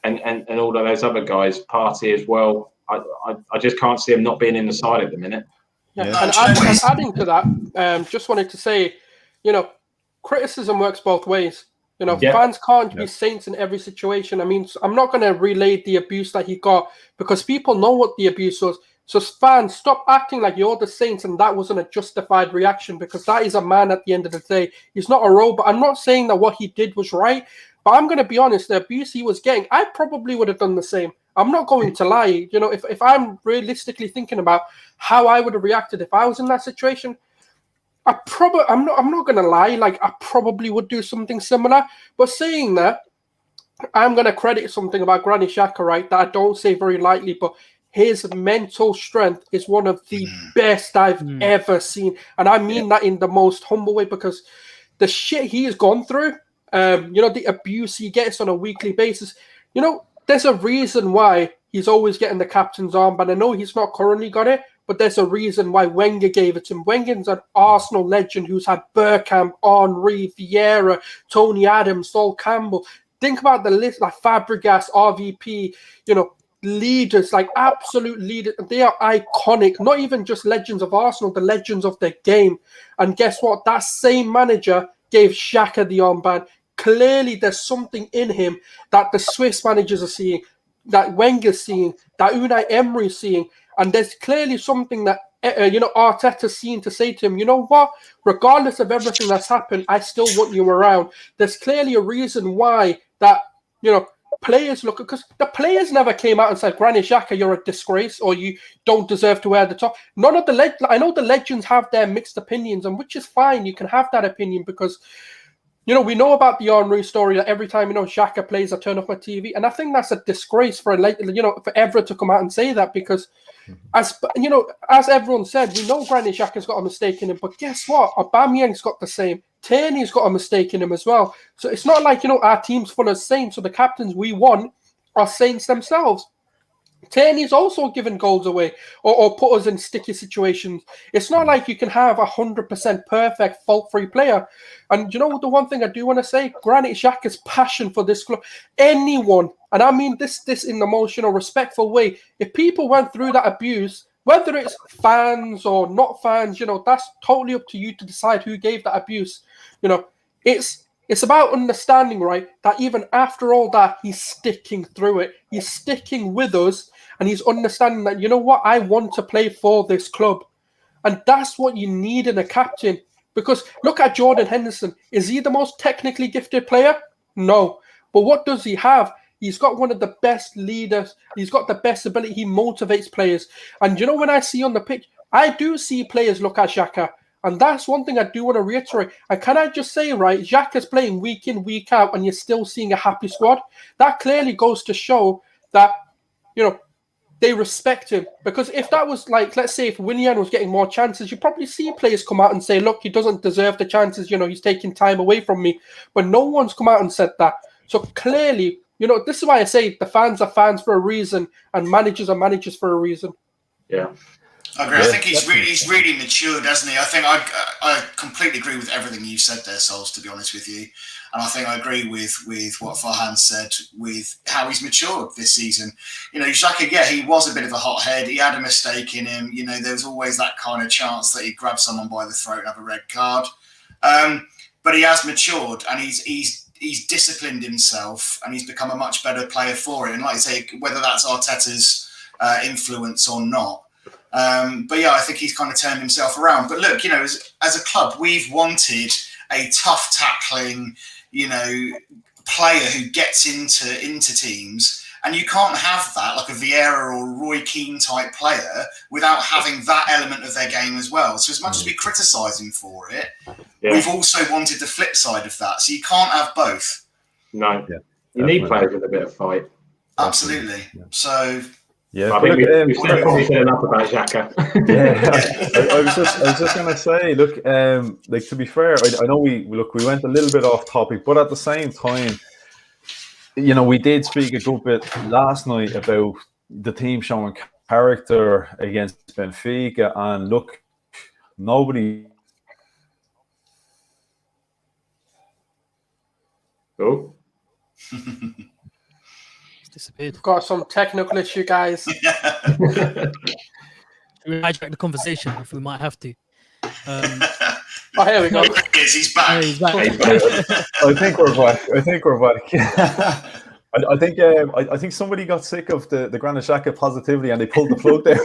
S3: and all of those other guys, Partey as well. I just can't see him not being in the side at the minute.
S5: Yeah. And adding to that, just wanted to say, you know, criticism works both ways. You know, fans can't be saints in every situation. I mean, I'm not going to relay the abuse that he got, because people know what the abuse was. So fans, stop acting like you're the saints and that wasn't a justified reaction, because that is a man at the end of the day. He's not a robot. I'm not saying that what he did was right, but I'm going to be honest, the abuse he was getting, I probably would have done the same. I'm not going to lie. You know, if I'm realistically thinking about how I would have reacted if I was in that situation, I'm not gonna lie, like I probably would do something similar. But saying that, I'm gonna credit something about Granit Xhaka, right, that I don't say very lightly, but his mental strength is one of the best I've ever seen. And I mean that in the most humble way, because the shit he has gone through, you know, the abuse he gets on a weekly basis, you know, there's a reason why he's always getting the captain's armband. I know he's not currently got it, but there's a reason why Wenger gave it to him. Wenger's an Arsenal legend who's had Bergkamp, Henry, Vieira, Tony Adams, Sol Campbell. Think about the list, like Fabregas, RVP, you know, leaders, like absolute leaders. They are iconic, not even just legends of Arsenal, the legends of their game. And guess what? That same manager gave Xhaka the armband. Clearly, there's something in him that the Swiss managers are seeing, that Wenger's seeing, that Unai Emery's seeing. And there's clearly something that, you know, Arteta's seen to say to him, you know what, regardless of everything that's happened, I still want you around. There's clearly a reason why that, you know, players look, because the players never came out and said, Granit Xhaka, you're a disgrace, or you don't deserve to wear the top. None of the I know the legends have their mixed opinions, and which is fine. You can have that opinion, because, you know, we know about the Henry story that every time, you know, Xhaka plays, I turn off my TV. And I think that's a disgrace for, you know, for Evra to come out and say that, because, as you know, as everyone said, we know Granit Xhaka's got a mistake in him, but guess what? Aubameyang's got the same. Tierney's got a mistake in him as well. So it's not like, you know, our team's full of saints, so the captains we want are saints themselves. Tierney's also given goals away or put us in sticky situations. It's not like you can have 100% perfect, fault-free player. And you know, the one thing I do want to say, Granit Xhaka's passion for this club, anyone, and I mean this in the most, you know, respectful way, if people went through that abuse, whether it's fans or not fans, you know, that's totally up to you to decide who gave that abuse. You know, it's about understanding, right, that even after all that, he's sticking through it. He's sticking with us, and he's understanding that, you know what, I want to play for this club. And that's what you need in a captain. Because look at Jordan Henderson. Is he the most technically gifted player? No. But what does he have? He's got one of the best leaders. He's got the best ability. He motivates players. And you know, when I see on the pitch, I do see players look at Xhaka. And that's one thing I do want to reiterate. And can I just say, right, Xhaka's playing week in, week out, and you're still seeing a happy squad. That clearly goes to show that, you know, they respect him. Because if that was like, let's say if Willian was getting more chances, you probably see players come out and say, look, he doesn't deserve the chances. You know, he's taking time away from me. But no one's come out and said that. So clearly, you know, this is why I say the fans are fans for a reason and managers are managers for a reason.
S3: Yeah.
S2: I agree.
S1: Yeah,
S2: I think
S1: definitely.
S2: he's really matured, hasn't he? I think I completely agree with everything you said there, Sols, to be honest with you. And I think I agree with what Farhan said with how he's matured this season. You know, Xhaka, yeah, he was a bit of a hothead. He had a mistake in him. You know, there was always that kind of chance that he'd grab someone by the throat and have a red card. But he has matured, and he's disciplined himself, and he's become a much better player for it. And like I say, whether that's Arteta's influence or not. But yeah, I think he's kind of turned himself around. But look, you know, as a club, we've wanted a tough tackling, you know, player who gets into teams, and you can't have that like a Vieira or Roy Keane type player without having that element of their game as well. So as much as we criticise him for it, we've also wanted the flip side of that. So you can't have both.
S3: No,
S1: Yeah,
S3: you need players with a bit of fight.
S2: Absolutely.
S1: Yeah.
S2: So.
S1: Yeah,
S3: I think we've probably said enough about Xhaka.
S1: Yeah, I was just gonna say, look, like to be fair, I know we went a little bit off topic, but at the same time, you know, we did speak a good bit last night about the team showing character against Benfica, and look, nobody.
S3: Oh.
S4: Disappeared.
S5: Got some technical issue, guys.
S4: We hijack the conversation if we might have to.
S5: Oh, here we go.
S2: He's back.
S4: Yeah, he's back.
S1: I think we're back. I think somebody got sick of the Granit Xhaka positivity and they pulled the plug there.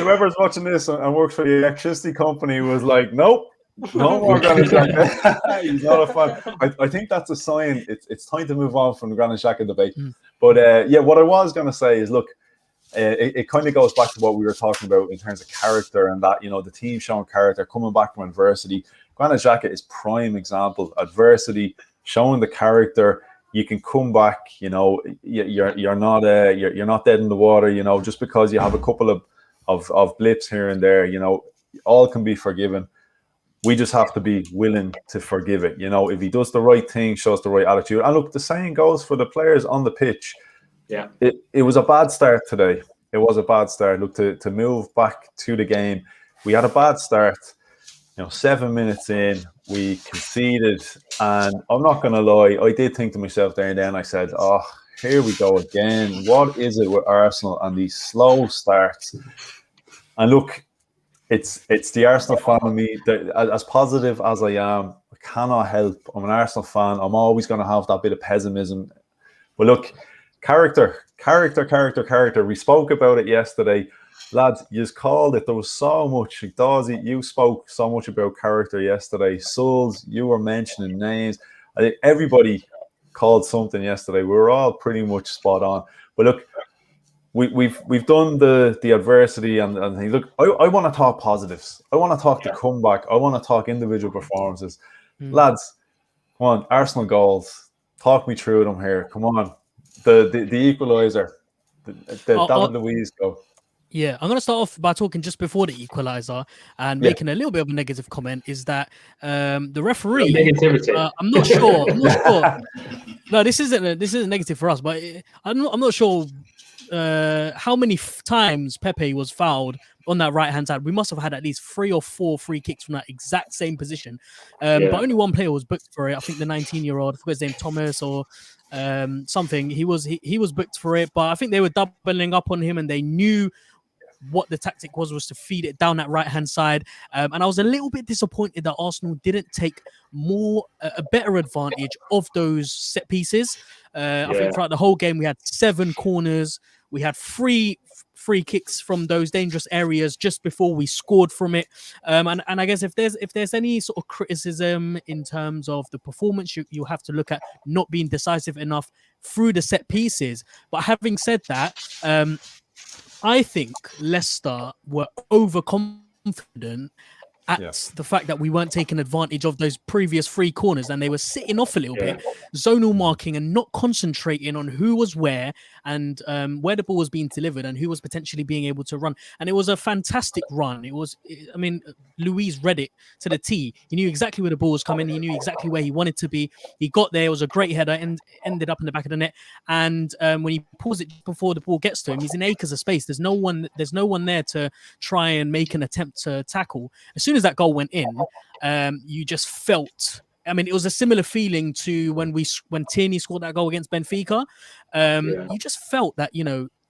S1: Whoever's watching this and works for the electricity company was like, nope. No more Granit Xhaka. He's not a fan. I think that's a sign. It's time to move on from the Granit Xhaka debate. But yeah, what I was going to say is, look, it kind of goes back to what we were talking about in terms of character and that, you know, the team showing character, coming back from adversity. Granit Xhaka is prime example. Adversity, showing the character. You can come back. You know, you're not dead in the water. You know, just because you have a couple of blips here and there. You know, all can be forgiven. We just have to be willing to forgive it. You know, if he does the right thing, shows the right attitude. And look, the same goes for the players on the pitch.
S3: Yeah,
S1: it was a bad start today. It was a bad start. Look, to move back to the game, we had a bad start. You know, 7 minutes in, we conceded. And I'm not going to lie, I did think to myself there and then, I said, oh, here we go again. What is it with Arsenal and these slow starts? And look, it's the Arsenal fan in me. As positive as I am, I cannot help. I'm an Arsenal fan. I'm always going to have that bit of pessimism. But look, character. We spoke about it yesterday. Lads, you just called it. There was so much. Dawesy, you spoke so much about character yesterday. Souls, you were mentioning names. I think everybody called something yesterday. We were all pretty much spot on. But look, we've done the adversity and things. Look, I want to talk positives. I want to talk the comeback. I want to talk individual performances. Lads, come on, Arsenal goals. Talk me through them here. Come on. The equaliser. The David Luiz goal.
S4: Yeah, I'm going to start off by talking just before the equaliser and making a little bit of a negative comment. Is that the referee?
S3: Negativity.
S4: I'm not sure. No, this isn't negative for us, but I'm not sure how many times Pepe was fouled on that right hand side. We must have had at least 3 or 4 free kicks from that exact same position. But only one player was booked for it. I think the 19-year-old, I forgot his name, Thomas or something. He was booked for it, but I think they were doubling up on him and they knew what the tactic was to feed it down that right hand side. And I was a little bit disappointed that Arsenal didn't take a better advantage of those set pieces. I think throughout the whole game we had 7 corners. We had 3 free kicks from those dangerous areas just before we scored from it. And I guess if there's any sort of criticism in terms of the performance, you have to look at not being decisive enough through the set pieces. But having said that, I think Leicester were overconfident at the fact that we weren't taking advantage of those previous 3 corners, and they were sitting off a little bit, zonal marking and not concentrating on who was where and where the ball was being delivered and who was potentially being able to run. And it was a fantastic run. I mean, Luis read it to the T. He knew exactly where the ball was coming. He knew exactly where he wanted to be. He got there. It was a great header and ended up in the back of the net. And when he pulls it before the ball gets to him, he's in acres of space. There's no one there to try and make an attempt to tackle. As soon as that goal went in, you just felt. I mean, it was a similar feeling to when Tierney scored that goal against Benfica. You just felt that,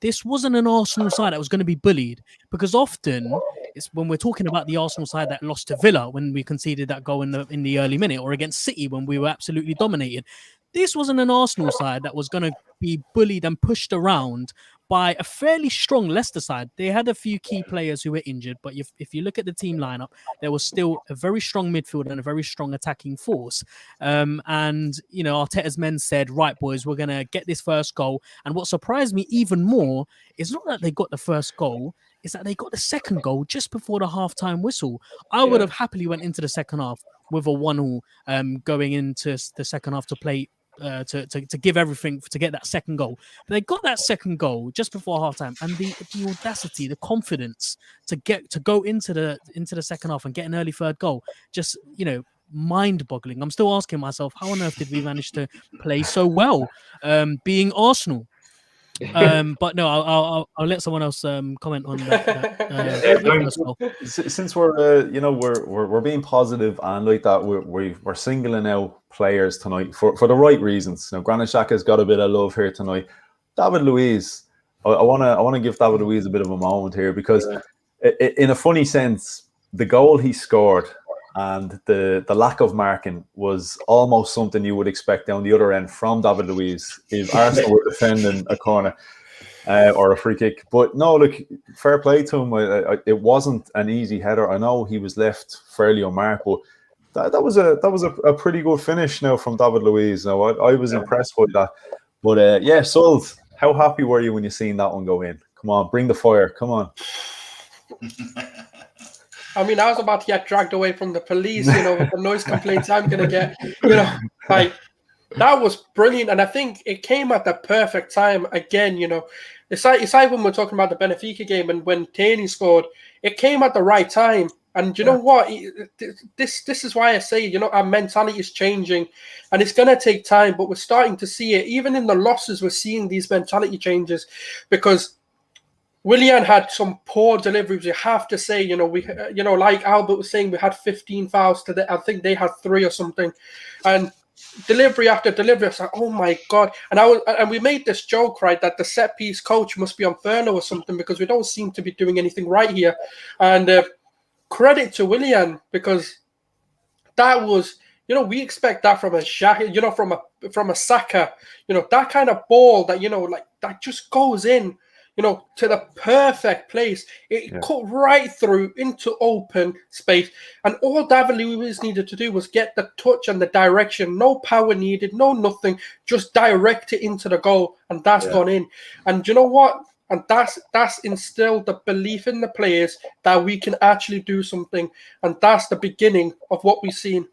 S4: this wasn't an Arsenal side that was going to be bullied, because often it's when we're talking about the Arsenal side that lost to Villa when we conceded that goal in the early minute, or against City when we were absolutely dominated. This wasn't an Arsenal side that was going to be bullied and pushed around by a fairly strong Leicester side. They had a few key players who were injured, but if you look at the team lineup, there was still a very strong midfield and a very strong attacking force. And, Arteta's men said, right, boys, we're going to get this first goal. And what surprised me even more is not that they got the first goal, is that they got the second goal just before the halftime whistle. I would have happily went into the second half with a 1-1 going into the second half to play to give everything to get that second goal. But they got that second goal just before halftime, and the audacity, the confidence to go into the second half and get an early third goal, just mind-boggling. I'm still asking myself, how on earth did we manage to play so well, being Arsenal? But no, I'll let someone else comment on that as well.
S1: Since we're being positive and like that, we're singling out players tonight for the right reasons. Granit Xhaka's got a bit of love here tonight. David Luiz, I want to give David Luiz a bit of a moment here, because in a funny sense, the goal he scored and the lack of marking was almost something you would expect down the other end from David Luiz if Arsenal were defending a corner or a free kick. But no, look, fair play to him. It wasn't an easy header. I know he was left fairly unmarked, but that was a pretty good finish now from David Luiz. Now I was impressed by that. But Sold, how happy were you when you seen that one go in? Come on, bring the fire. Come on.
S5: I mean, I was about to get dragged away from the police, with the noise complaints I'm going to get, that was brilliant. And I think it came at the perfect time again, It's like when we're talking about the Benfica game and when Tierney scored, it came at the right time. And you know what? This is why I say, our mentality is changing and it's going to take time, but we're starting to see it. Even in the losses, we're seeing these mentality changes, because Willian had some poor deliveries. You have to say, like Albert was saying, we had 15 fouls today. I think they had 3 or something, and delivery after delivery. I was like, oh my god! And we made this joke, right, that the set piece coach must be on furlough or something, because we don't seem to be doing anything right here. And credit to Willian, because that was, we expect that from a Xhaka, from a Saka, that kind of ball that that just goes in. To the perfect place. It cut right through into open space. And all David Luiz needed to do was get the touch and the direction. No power needed, no nothing. Just direct it into the goal. And that's gone in. And you know what? And that's instilled the belief in the players that we can actually do something. And that's the beginning of what we've seen.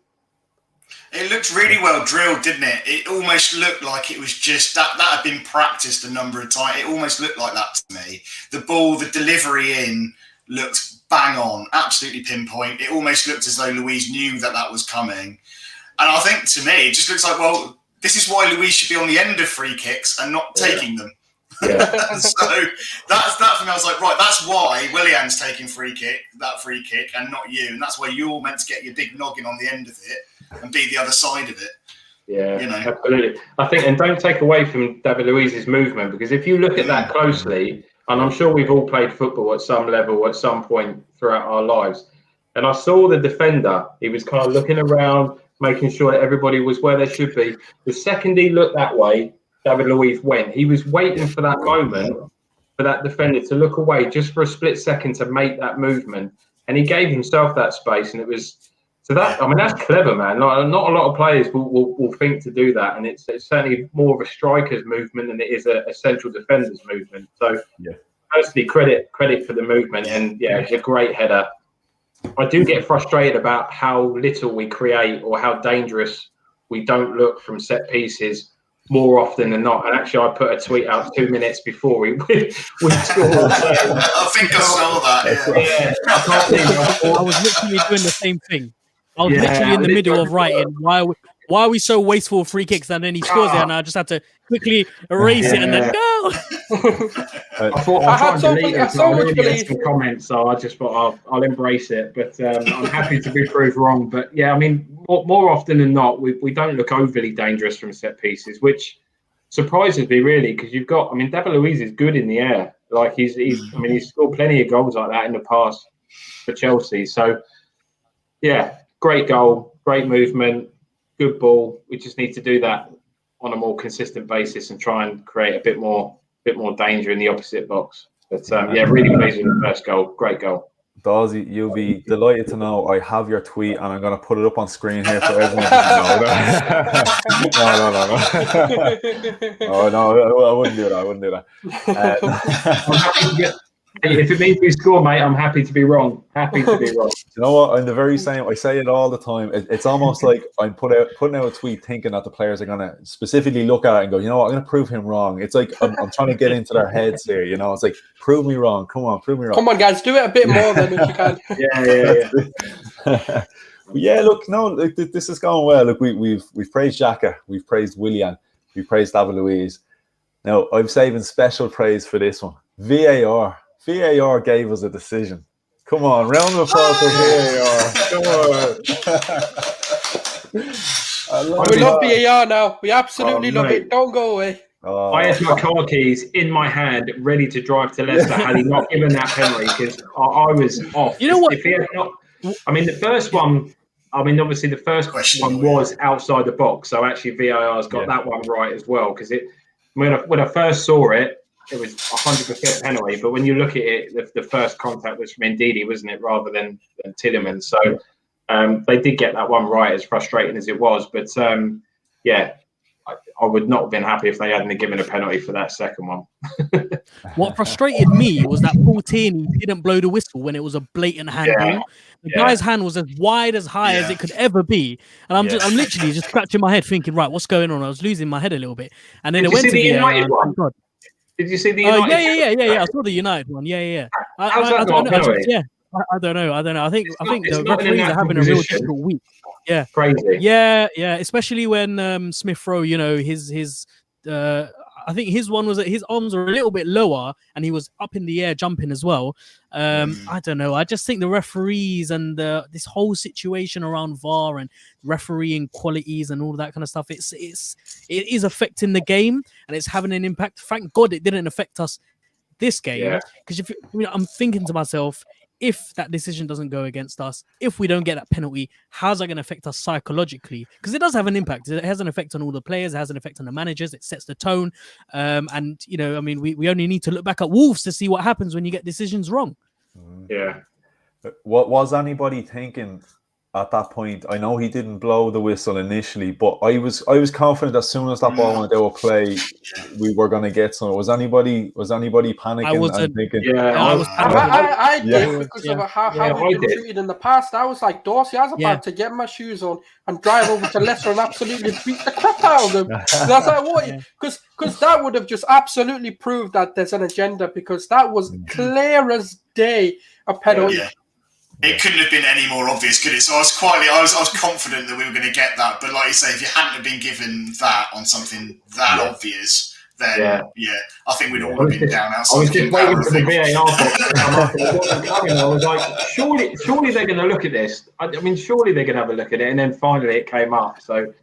S2: It looked really well drilled, didn't it? It almost looked like it was just that had been practiced a number of times. It almost looked like that to me. The ball, the delivery in looked bang on, absolutely pinpoint. It almost looked as though Luiz knew that was coming. And I think to me, it just looks like, well, this is why Luiz should be on the end of free kicks and not taking them. Yeah. So that's that for me. I was like, right, that's why Willian's taking that free kick, and not you. And that's why you're meant to get your big noggin on the end of it and be the other side of it.
S3: Yeah, absolutely. I think, and don't take away from David Luiz's movement, because if you look at that closely, and I'm sure we've all played football at some level at some point throughout our lives, and I saw the defender, he was kind of looking around, making sure that everybody was where they should be. The second he looked that way, David Luiz went. He was waiting for that moment for that defender to look away just for a split second to make that movement, and he gave himself that space, and it was. So that, I mean, that's clever, man. Not a lot of players will think to do that, and it's certainly more of a striker's movement than it is a central defender's movement. So, personally, credit for the movement, and it's a great header. I do get frustrated about how little we create or how dangerous we don't look from set pieces more often than not. And actually, I put a tweet out 2 minutes before we scored.
S2: I think I saw that.
S4: I was literally doing the same thing. I was literally in the middle of writing, why are we so wasteful of free kicks? And then he scores it, and I just had to quickly erase it and then go.
S3: I thought I'll try and delete it, but I really had some comments, so I just thought I'll embrace it. But I'm happy to be proved wrong. But yeah, I mean, more often than not, we don't look overly dangerous from set pieces, which surprises me really, because you've got, I mean, David Luiz is good in the air. Like he's scored plenty of goals like that in the past for Chelsea. So yeah, great goal, great movement. Good ball. We just need to do that on a more consistent basis and try and create a bit more danger in the opposite box. But really pleased with the first goal. Great goal.
S1: Dawesy, you'll be delighted to know I have your tweet and I'm going to put it up on screen here for everyone to know. No, I wouldn't do that.
S3: I'm happy to get. If it means we score, mate, I'm happy to be wrong. Happy to be wrong.
S1: You know what? I'm the very same. I say it all the time. It's almost like I'm putting out a tweet thinking that the players are going to specifically look at it and go, you know what? I'm going to prove him wrong. It's like I'm trying to get into their heads here. You know, it's like, prove me wrong. Come on, prove me wrong.
S5: Come on, guys, do it a bit more than if you
S1: can. Yeah. Look, this is going well. Look, we've praised Xhaka, we've praised Willian, we've praised David Luiz. Now I'm saving special praise for this one. VAR gave us a decision. Come on, round of applause for VAR. Come on.
S5: We love VAR now. We absolutely love it. Don't go away.
S3: I had my car keys in my hand, ready to drive to Leicester had he not given that penalty, because I was off.
S4: You know what?
S3: If he had not, I mean, the first one. I mean, obviously, the first one was outside the box, so actually VAR's got that one right as well. Because when I first saw it, it was 100% penalty, but when you look at it, the first contact was from Ndidi, wasn't it, rather than Tielemans? So they did get that one right, as frustrating as it was. But I would not have been happy if they hadn't given a penalty for that second one.
S4: What frustrated me was that Paul Tierney didn't blow the whistle when it was a blatant handball. The guy's hand was as wide as high as it could ever be, and I'm literally just scratching my head, thinking, right, what's going on? I was losing my head a little bit, and then it went to the United one.
S3: Did you see the United?
S4: Yeah. I saw the United one. Yeah.
S3: How's that not penalty?
S4: I don't know. I think the referees are having a real difficult week. Yeah,
S3: crazy.
S4: Yeah. Especially when Smith Rowe, you know, his I think his one was that his arms were a little bit lower and he was up in the air jumping as well. I don't know. I just think the referees and this whole situation around VAR and refereeing qualities and all that kind of stuff, it is affecting the game and it's having an impact. Thank God it didn't affect us this game, because I'm thinking to myself, if that decision doesn't go against us, if we don't get that penalty, how's that going to affect us psychologically? Because it does have an impact. It has an effect on all the players. It has an effect on the managers. It sets the tone. And, you know, I mean, we only need to look back at Wolves to see what happens when you get decisions wrong.
S3: Yeah.
S1: What was anybody thinking at that point? I know he didn't blow the whistle initially, but I was confident as soon as that ball went out of play, we were going to get some. Was anybody panicking and thinking?
S4: I was panicking.
S5: I did, because of how we've been treated in the past. I was like, Dawesy, I was about to get my shoes on and drive over to Leicester and absolutely beat the crap out of them. That's like, what? Because that would have just absolutely proved that there's an agenda, because that was clear as day a penalty.
S2: It couldn't have been any more obvious, could it? So I was confident that we were going to get that. But like you say, if you hadn't have been given that on something that obvious, then I think we'd all have been down outside.
S3: I was just waiting for the VAR box to come up. And it wasn't coming. I was like, surely they're going to look at this. I mean, surely they're going to have a look at it. And then finally it came up. So,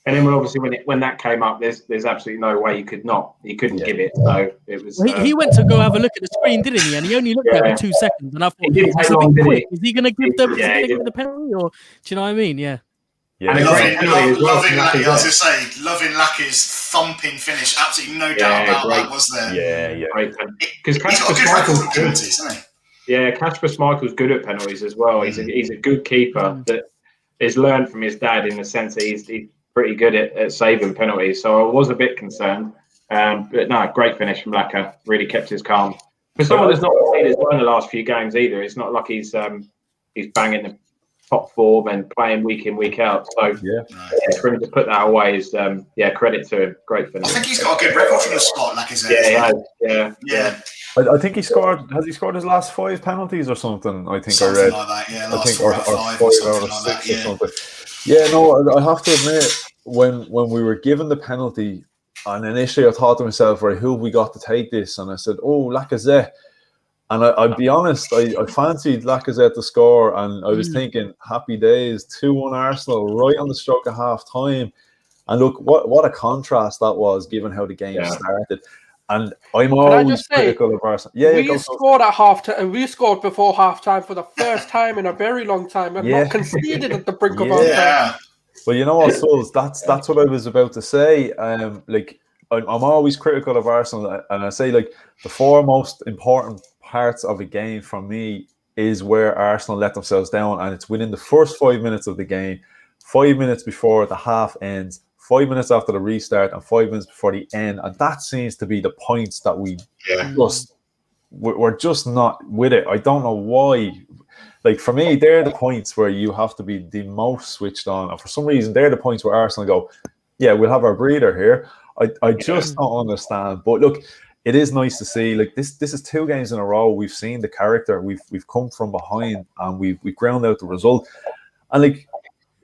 S3: and then obviously when that came up, there's absolutely no way you couldn't give it. So it was.
S4: He went to go have a look at the screen, didn't he? And he only looked at it for 2 seconds. And I thought, is he going to give them the penalty, or do you know what I mean? Yeah.
S3: And a great penalty as well.
S2: I was going to say, loving Lackey's thumping finish. Absolutely no doubt about that, was there?
S1: Yeah.
S3: Because Kasper Schmeichel's good, isn't he? Yeah, Kasper Schmeichel's good at penalties as well. He's a good keeper that has learned from his dad, in the sense that he's pretty good at saving penalties. So I was a bit concerned. But no, great finish from Laka. Really kept his calm. For someone that's not played as well in the last few games either, it's not like he's he's banging the top form and playing week in, week out. So for him to put that away is credit to him. Great finish.
S2: I think he's got a good record from the spot, like I said.
S3: Yeah.
S1: I think he scored. Has he scored his last 5 penalties or something? I think
S2: Something
S1: I read.
S2: like that. Yeah,
S1: I
S2: last
S1: think
S2: 4 out of 5 or something like that.
S1: Or something. Yeah, no, I have to admit, when we were given the penalty, and initially I thought to myself, right, who have we got to take this? And I said, Lacazette. And I'll be honest, I fancied Lacazette to score, and I was thinking, happy days, 2-1 Arsenal, right on the stroke of half time. And look, what a contrast that was, given how the game started. And I'm always critical of Arsenal.
S5: We scored at half time. We scored before half time for the first time in a very long time, and not conceded at the brink of half time.
S1: Well, you know what, Souls, that's what I was about to say. Like, I'm always critical of Arsenal, and I say, like, the 4 most important parts of a game for me is where Arsenal let themselves down, and it's within the first 5 minutes of the game, 5 minutes before the half ends, 5 minutes after the restart, and 5 minutes before the end. And that seems to be the points that we're just not with it. I don't know why. Like, for me, they're the points where you have to be the most switched on, and for some reason they're the points where Arsenal go, yeah, we'll have our breather here. I just don't understand. But look, it is nice to see, like, this is 2 games in a row. We've seen the character. We've come from behind, and we've ground out the result. And, like,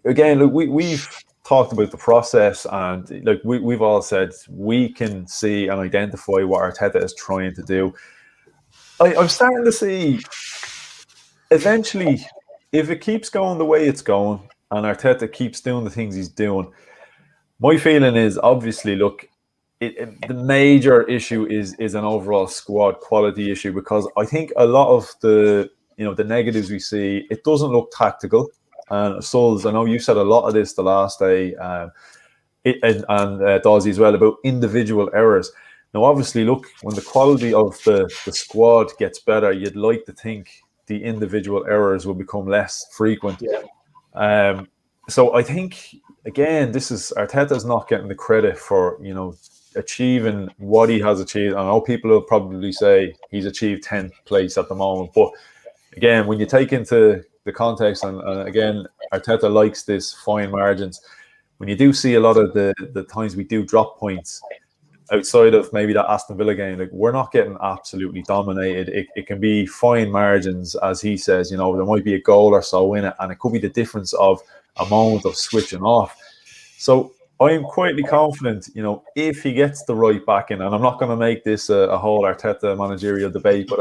S1: again, look, we've talked about the process, and, like, we've all said we can see and identify what Arteta is trying to do. I'm starting to see, eventually, if it keeps going the way it's going, and Arteta keeps doing the things he's doing, my feeling is, obviously, look, the major issue is an overall squad quality issue, because I think a lot of the negatives we see, it doesn't look tactical. And Souls, I know you said a lot of this the last day, and Dawesy as well, about individual errors. Now, obviously, look, when the quality of the squad gets better, you'd like to think the individual errors will become less frequent. So I think, again, this is Arteta's not getting the credit for, achieving what he has achieved. I know people will probably say he's achieved 10th place at the moment, but again, when you take into the context, and again, Arteta likes this fine margins, when you do see a lot of the times we do drop points, outside of maybe that Aston Villa game, like, we're not getting absolutely dominated. It can be fine margins, as he says. There might be a goal or so in it, and it could be the difference of a moment of switching off. So I am quietly confident, if he gets the right backing, and I'm not going to make this a whole Arteta managerial debate, but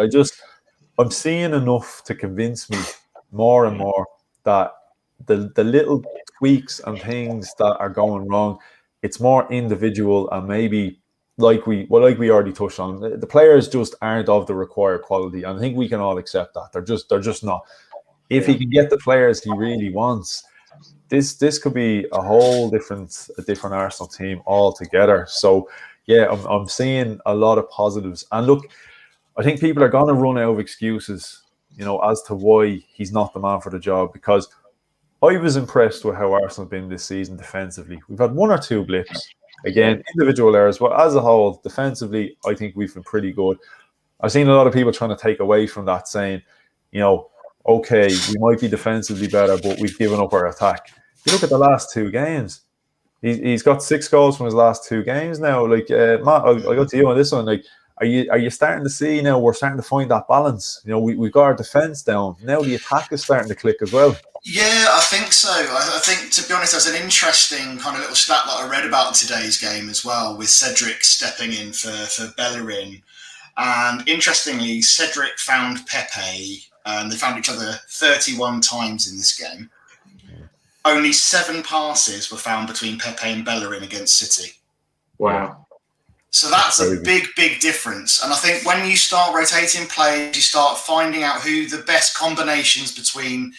S1: I'm seeing enough to convince me more and more that the little tweaks and things that are going wrong, it's more individual, and maybe like we already touched on, the players just aren't of the required quality, and I think we can all accept that. They're just not. If he can get the players he really wants, this could be a whole different Arsenal team altogether. So yeah, I'm seeing a lot of positives. And look, I think people are going to run out of excuses, as to why he's not the man for the job, because I was impressed with how Arsenal have been this season defensively. We've had 1 or 2 blips. Again, individual errors, but as a whole, defensively, I think we've been pretty good. I've seen a lot of people trying to take away from that, saying, okay, we might be defensively better, but we've given up our attack. You look at the last 2 games. He's got 6 goals from his last 2 games now. Like, Matt, I'll go to you on this one. Like, are you starting to see now we're starting to find that balance? We've got our defence down. Now the attack is starting to click as well.
S2: Yeah, I think so. I think, to be honest, there's an interesting kind of little stat that I read about today's game as well, with Cedric stepping in for Bellerin. And interestingly, Cedric found Pepe, and they found each other 31 times in this game. Only 7 passes were found between Pepe and Bellerin against City.
S3: Wow.
S2: So that's a big, big difference. And I think when you start rotating players, you start finding out who the best combinations between,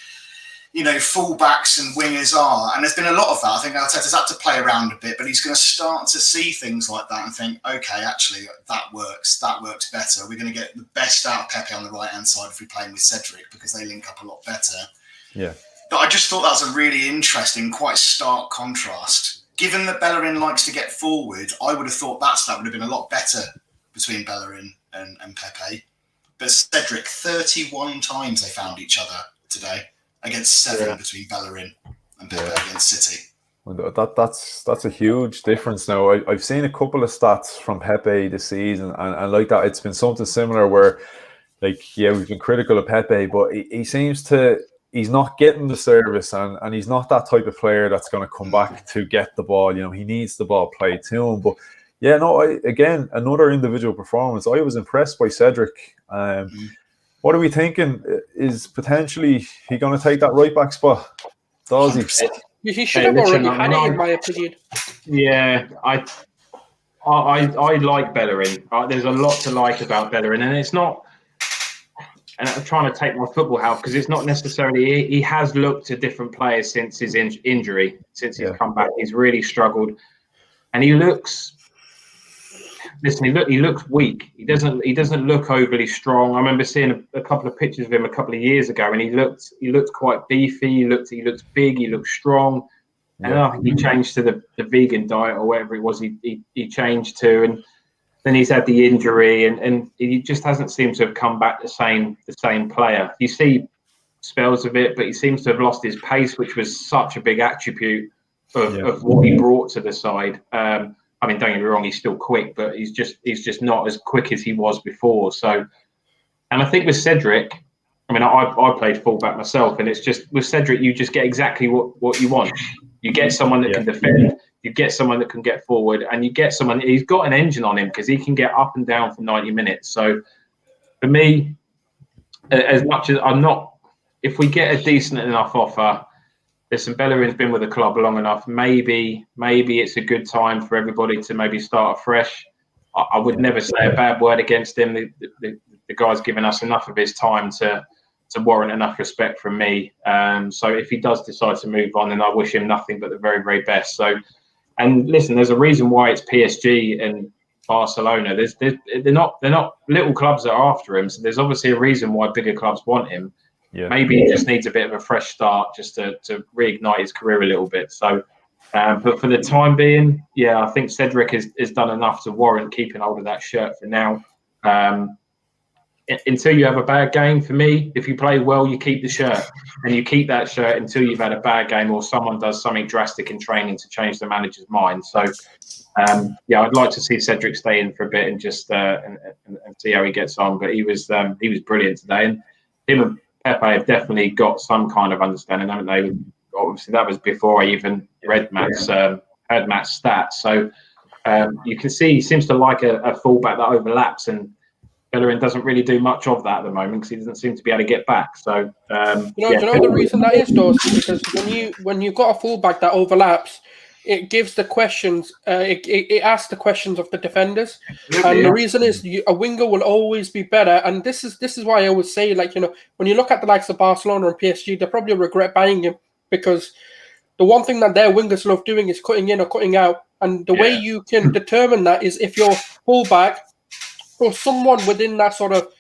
S2: fullbacks and wingers are. And there's been a lot of that. I think Arteta's had to play around a bit, but he's going to start to see things like that and think, okay, actually, that works. That works better. We're going to get the best out of Pepe on the right-hand side if we're playing with Cedric, because they link up a lot better.
S1: Yeah.
S2: But I just thought that was a really interesting, quite stark contrast. Given that Bellerin likes to get forward, I would have thought that would have been a lot better between Bellerin and Pepe. But Cedric, 31 times they found each other today. against 7 between Bellerin and Pepe against City.
S1: Well, that's a huge difference now. I've seen a couple of stats from Pepe this season, and like that, it's been something similar where, like, yeah, we've been critical of Pepe, but he seems to, he's not getting the service, and he's not that type of player that's going to come back to get the ball. You know, he needs the ball played to him. But yeah, no, again, another individual performance. I was impressed by Cedric. What are we thinking? Is potentially he going to take that right back spot? Dawesy?
S5: He should have already had it, in my opinion.
S3: Yeah, I like Bellerin. There's a lot to like about Bellerin, and it's not. And I'm trying to take my football hat because it's not necessarily. He has looked at different players since his injury, since he's come back. He's really struggled, and he looks. Listen, he looks weak. He doesn't look overly strong. I remember seeing a couple of pictures of him a couple of years ago, and he looked quite beefy. He looked big. He looked strong. And I think he changed to the vegan diet or whatever it was. He changed to, and then he's had the injury, and he just hasn't seemed to have come back the same player. You see spells of it, but he seems to have lost his pace, which was such a big attribute of what he brought to the side. I mean, don't get me wrong, he's still quick, but he's just not as quick as he was before. So, and I think with Cedric, I mean, I played fullback myself, and it's just with Cedric, you just get exactly what you want. You get someone that can defend, you get someone that can get forward, and you get someone, he's got an engine on him because he can get up and down for 90 minutes. So for me, as much as I'm not, if we get a decent enough offer, listen, Bellerin's been with the club long enough. Maybe it's a good time for everybody to maybe start afresh. I would never say a bad word against him. The guy's given us enough of his time to warrant enough respect from me. So if he does decide to move on, then I wish him nothing but the very, very best. So, and listen, there's a reason why it's PSG and Barcelona. They're not little clubs that are after him. So there's obviously a reason why bigger clubs want him. Yeah. Maybe he just needs a bit of a fresh start just to reignite his career a little bit. So, but for the time being, yeah, I think Cedric has done enough to warrant keeping hold of that shirt for now. Until you have a bad game, for me, if you play well, you keep the shirt, and you keep that shirt until you've had a bad game or someone does something drastic in training to change the manager's mind. So, yeah, I'd like to see Cedric stay in for a bit and just and see how he gets on. But he was brilliant today, and him and Pepe have definitely got some kind of understanding, haven't they? Obviously, that was before I even read Matt's heard Matt's stats. So you can see he seems to like a fullback that overlaps, and Bellerin doesn't really do much of that at the moment because he doesn't seem to be able to get back. So
S5: do you know the reason that is, Dawesy? Because when you've got a fullback that overlaps, it gives the questions. It asks the questions of the defenders, and the reason is a winger will always be better. And this is why I always say, like, you know, when you look at the likes of Barcelona and PSG, they probably regret buying him because the one thing that their wingers love doing is cutting in or cutting out. And the way you can determine that is if your fullback or someone within that sort of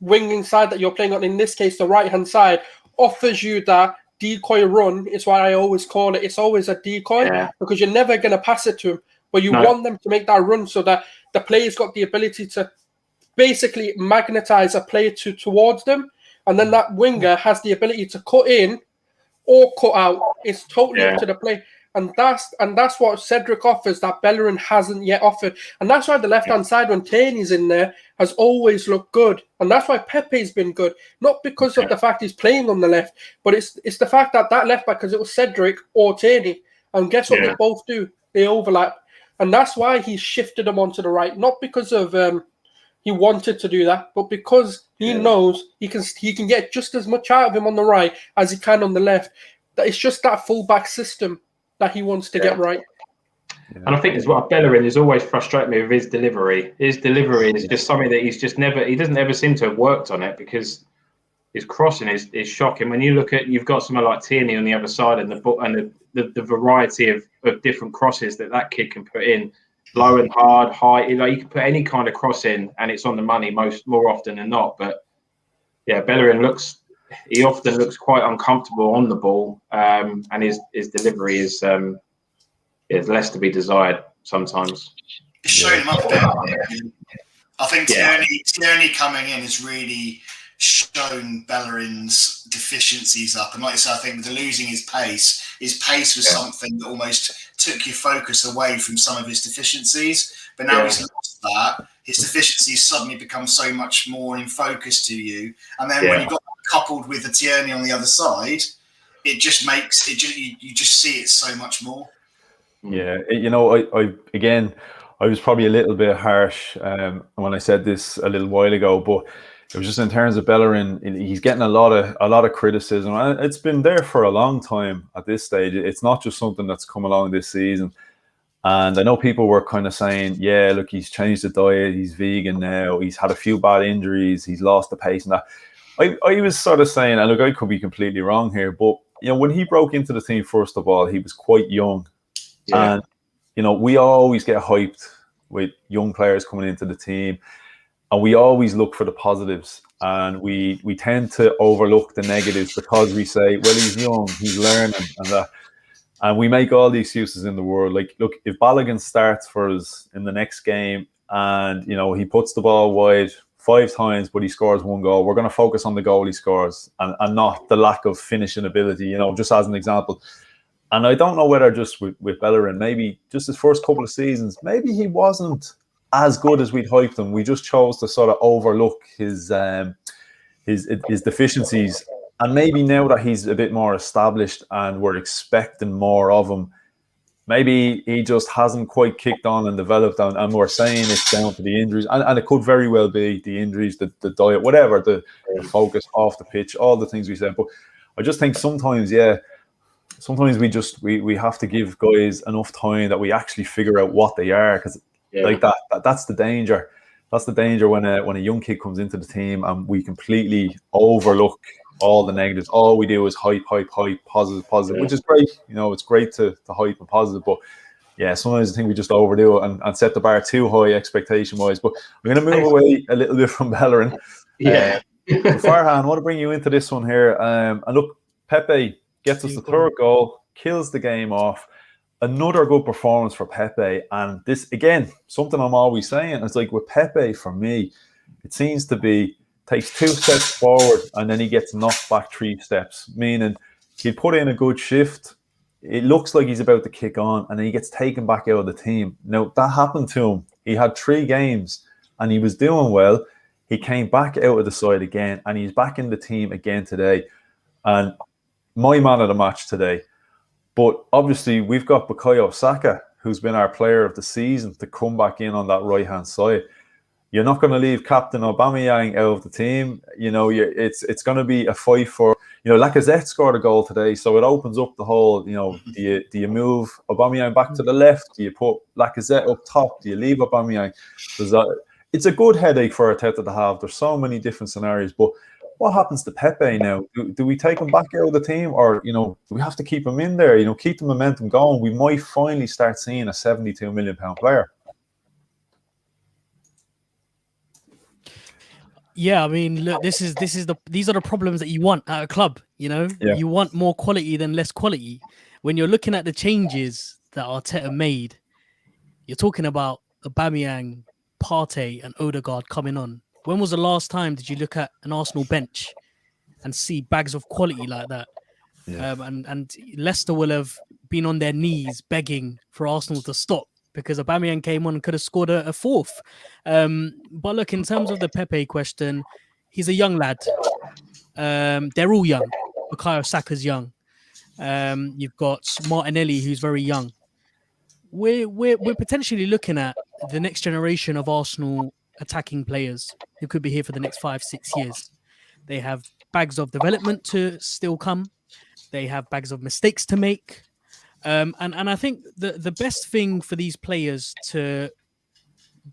S5: winging side that you're playing on, in this case the right hand side, offers you that decoy run. Is what I always call it. It's always a decoy because you're never going to pass it to him, but you want them to make that run so that the player's got the ability to basically magnetize a player towards them, and then that winger has the ability to cut in or cut out. It's totally up to the play, and that's what Cedric offers that Bellerin hasn't yet offered, and that's why the left hand side when Tierney's in there has always looked good, and that's why Pepe's been good, not because of the fact he's playing on the left, but it's the fact that left back, because it was Cedric or Tierney, and guess what they both do? They overlap, and that's why he shifted them onto the right, not because of he wanted to do that, but because he knows he can get just as much out of him on the right as he can on the left. That it's just that full-back system that he wants to get right.
S3: And I think as well, Bellerin has always frustrated me with his delivery. His delivery is just something that he doesn't ever seem to have worked on it, because his crossing is shocking. When you look at, you've got someone like Tierney on the other side, and the variety of different crosses that kid can put in, low and hard, high. You know, you can put any kind of cross in, and it's on the money more often than not. But yeah, Bellerin often looks quite uncomfortable on the ball, and his delivery is less to be desired sometimes.
S2: It's showing him up a bit. I think Tierney coming in has really shown Bellerin's deficiencies up. And like I said, I think with the losing his pace was something that almost took your focus away from some of his deficiencies. But now he's lost that, his deficiencies suddenly become so much more in focus to you. And then when you got coupled with the Tierney on the other side, it just makes it just you just see it so much more.
S1: Yeah, I was probably a little bit harsh when I said this a little while ago, but it was just in terms of Bellerin, he's getting a lot of criticism, and it's been there for a long time at this stage. It's not just something that's come along this season. And I know people were kind of saying, yeah, look, he's changed the diet, he's vegan now, he's had a few bad injuries, he's lost the pace and that. I was sort of saying, and look, I could be completely wrong here, but when he broke into the team, first of all, he was quite young. Yeah. And, we always get hyped with young players coming into the team, and we always look for the positives, and we tend to overlook the negatives because we say, well, he's young, he's learning, and that. And we make all the excuses in the world. Like, look, if Balogun starts for us in the next game and, he puts the ball wide 5 times, but he scores 1 goal, we're going to focus on the goal he scores and not the lack of finishing ability, just as an example. And I don't know whether just with Bellerin, maybe just his first couple of seasons, maybe he wasn't as good as we'd hyped him. We just chose to sort of overlook his deficiencies. And maybe now that he's a bit more established and we're expecting more of him, maybe he just hasn't quite kicked on and developed, and we're saying it's down to the injuries. And it could very well be the injuries, the diet, whatever, the focus off the pitch, all the things we said. But I just think sometimes we have to give guys enough time that we actually figure out what they are, because like that's the danger. That's the danger when a young kid comes into the team and we completely overlook all the negatives. All we do is hype, positive, which is great. It's great to hype and positive, but sometimes I think we just overdo it and set the bar too high expectation wise. But we're going to move away a little bit from Bellerin. Farhan, I want to bring you into this one here. And look, Pepe gets us the 3rd goal, kills the game off. Another good performance for Pepe. And this, again, something I'm always saying, it's like with Pepe, for me, it seems to be takes 2 steps forward and then he gets knocked back 3 steps, meaning he'll put in a good shift. It looks like he's about to kick on and then he gets taken back out of the team. Now, that happened to him. He had 3 games and he was doing well. He came back out of the side again and he's back in the team again today. And my man of the match today. But obviously, we've got Bukayo Saka, who's been our player of the season, to come back in on that right-hand side. You're not going to leave Captain Aubameyang out of the team. It's going to be a fight for, Lacazette scored a goal today, so it opens up the whole, do you move Aubameyang back to the left? Do you put Lacazette up top? Do you leave Aubameyang? It's a good headache for Arteta to have. There's so many different scenarios, but what happens to Pepe now? Do we take him back out of the team, or do we have to keep him in there? Keep the momentum going. We might finally start seeing a £72 million player.
S4: Yeah, I mean, look, these are the problems that you want at a club. You want more quality than less quality. When you're looking at the changes that Arteta made, you're talking about Aubameyang, Partey, and Odegaard coming on. When was the last time did you look at an Arsenal bench and see bags of quality like that? Yeah. And Leicester will have been on their knees begging for Arsenal to stop because Aubameyang came on and could have scored a 4th. But look, in terms of the Pepe question, he's a young lad. They're all young. Bukayo Saka's young. You've got Martinelli, who's very young. We're potentially looking at the next generation of Arsenal attacking players who could be here for the next 5-6 years. They have bags of development to still come. They have bags of mistakes to make. And I think the best thing for these players to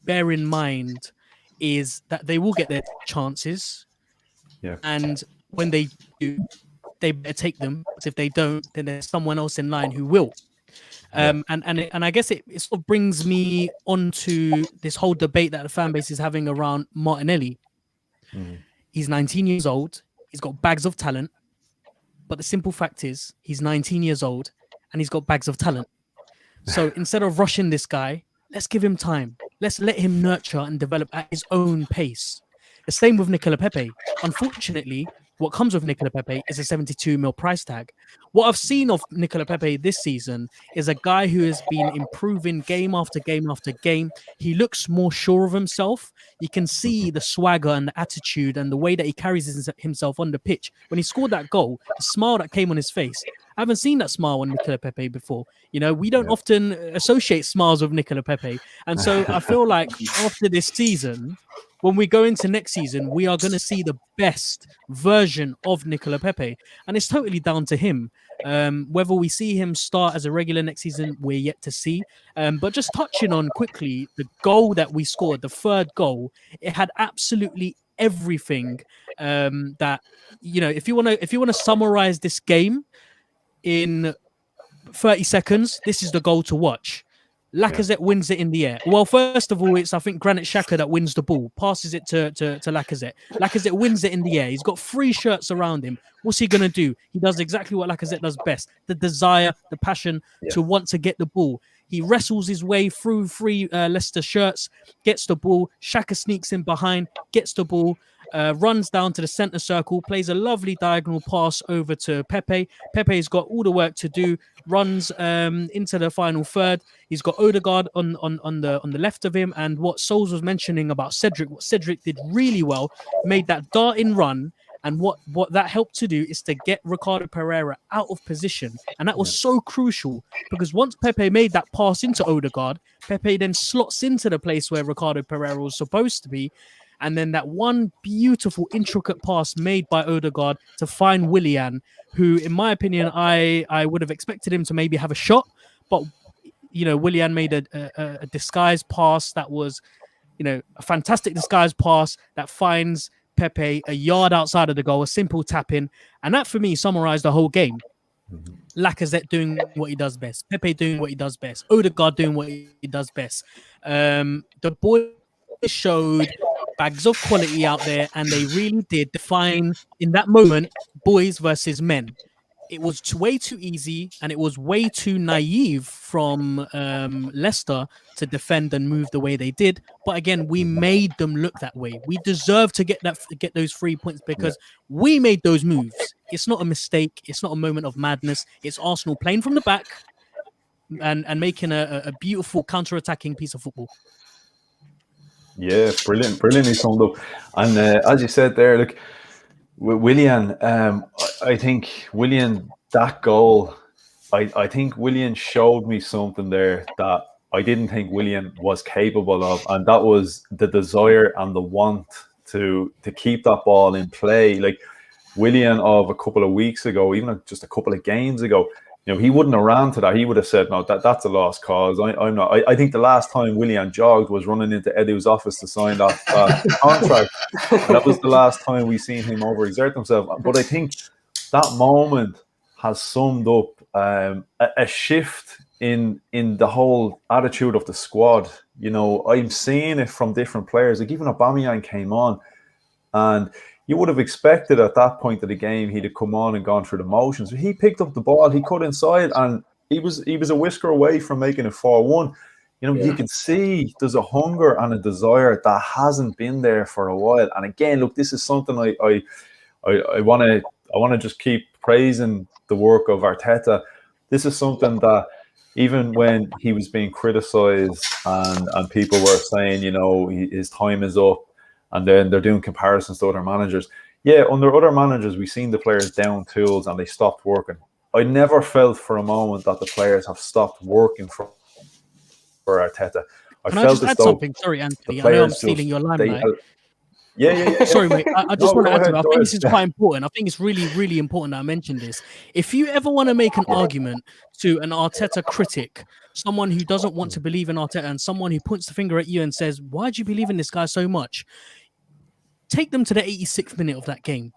S4: bear in mind is that they will get their chances.
S1: Yeah.
S4: And when they do, they better take them. But if they don't, then there's someone else in line who will. And I guess it sort of brings me on to this whole debate that the fan base is having around Martinelli. Mm-hmm. He's 19 years old. He's got bags of talent. But the simple fact is he's 19 years old and he's got bags of talent. So instead of rushing this guy, let's give him time. Let's let him nurture and develop at his own pace. The same with Nicola Pepe. Unfortunately, what comes with Nicola Pepe is a 72 mil price tag. What I've seen of Nicola Pepe this season is a guy who has been improving game after game after game. He looks more sure of himself. You can see the swagger and the attitude and the way that he carries himself on the pitch. When he scored that goal, the smile that came on his face, I haven't seen that smile on Nicola Pepe before. You know, we don't often associate smiles with Nicola Pepe. And so I feel like after this season, when we go into next season, we are going to see the best version of Nicola Pepe. And it's totally down to him. Whether we see him start as a regular next season, we're yet to see. But just touching on quickly, the goal that we scored, the third goal, it had absolutely everything that, you know, if you want to summarize this game in 30 seconds, this is the goal to watch. Lacazette wins it in the air. Well, first of all, it's, I think, Granit Xhaka that wins the ball, passes it to Lacazette. Lacazette wins it in the air. He's got 3 shirts around him. What's he going to do? He does exactly what Lacazette does best. The desire, the passion to want to get the ball. He wrestles his way through 3 Leicester shirts, gets the ball. Xhaka sneaks in behind, gets the ball, runs down to the centre circle, plays a lovely diagonal pass over to Pepe. Pepe's got all the work to do, runs into the final third. He's got Odegaard on the left of him, and what Souls was mentioning about Cedric, what Cedric did really well, made that darting run, and what that helped to do is to get Ricardo Pereira out of position, and that was so crucial because once Pepe made that pass into Odegaard, Pepe then slots into the place where Ricardo Pereira was supposed to be. And then that one beautiful, intricate pass made by Odegaard to find Willian, who, in my opinion, I would have expected him to maybe have a shot. But, you know, Willian made a disguise pass that was, you know, a fantastic disguise pass that finds Pepe a yard outside of the goal, a simple tap in. And that, for me, summarized the whole game. Lacazette doing what he does best. Pepe doing what he does best. Odegaard doing what he does best. The boys showed bags of quality out there, and they really did define in that moment boys versus men. It was way too easy, and it was way too naive from Leicester to defend and move the way they did. But again, we made them look that way. We deserve to get those 3 points because we made those moves. It's not a mistake. It's not a moment of madness. It's Arsenal playing from the back and making a beautiful counter-attacking piece of football.
S1: Yeah, brilliantly summed up. And as you said there, look, Willian, I think Willian, that goal, I think Willian showed me something there that I didn't think Willian was capable of, and that was the desire and the want to keep that ball in play. Like Willian of a couple of weeks ago, even just a couple of games ago, you know, he wouldn't have ran to that. He would have said, no, that's a lost cause. I'm not. I think the last time Willian jogged was running into Edu's office to sign that contract. And that was the last time we seen him overexert himself. But I think that moment has summed up a shift in the whole attitude of the squad. You know, I'm seeing it from different players. Like even Aubameyang came on, and you would have expected at that point of the game he'd have come on and gone through the motions. He picked up the ball, he cut inside, and he was a whisker away from making it 4-1. You know, you can see there's a hunger and a desire that hasn't been there for a while. And again, look, this is something I want to just keep praising the work of Arteta. This is something that even when he was being criticised and people were saying, you know, his time is up, and then they're doing comparisons to other managers. Yeah, under other managers, we've seen the players down tools and they stopped working. I never felt for a moment that the players have stopped working for Arteta.
S4: Can I just add something? Sorry, Anthony. I know I'm stealing your limelight.
S1: Yeah.
S4: Sorry, mate. I just want to add to it. I think this is quite important. I think it's really, really important that I mention this. If you ever want to make an argument to an Arteta critic, someone who doesn't want to believe in Arteta and someone who points the finger at you and says, why do you believe in this guy so much? Take them to the 86th minute of that game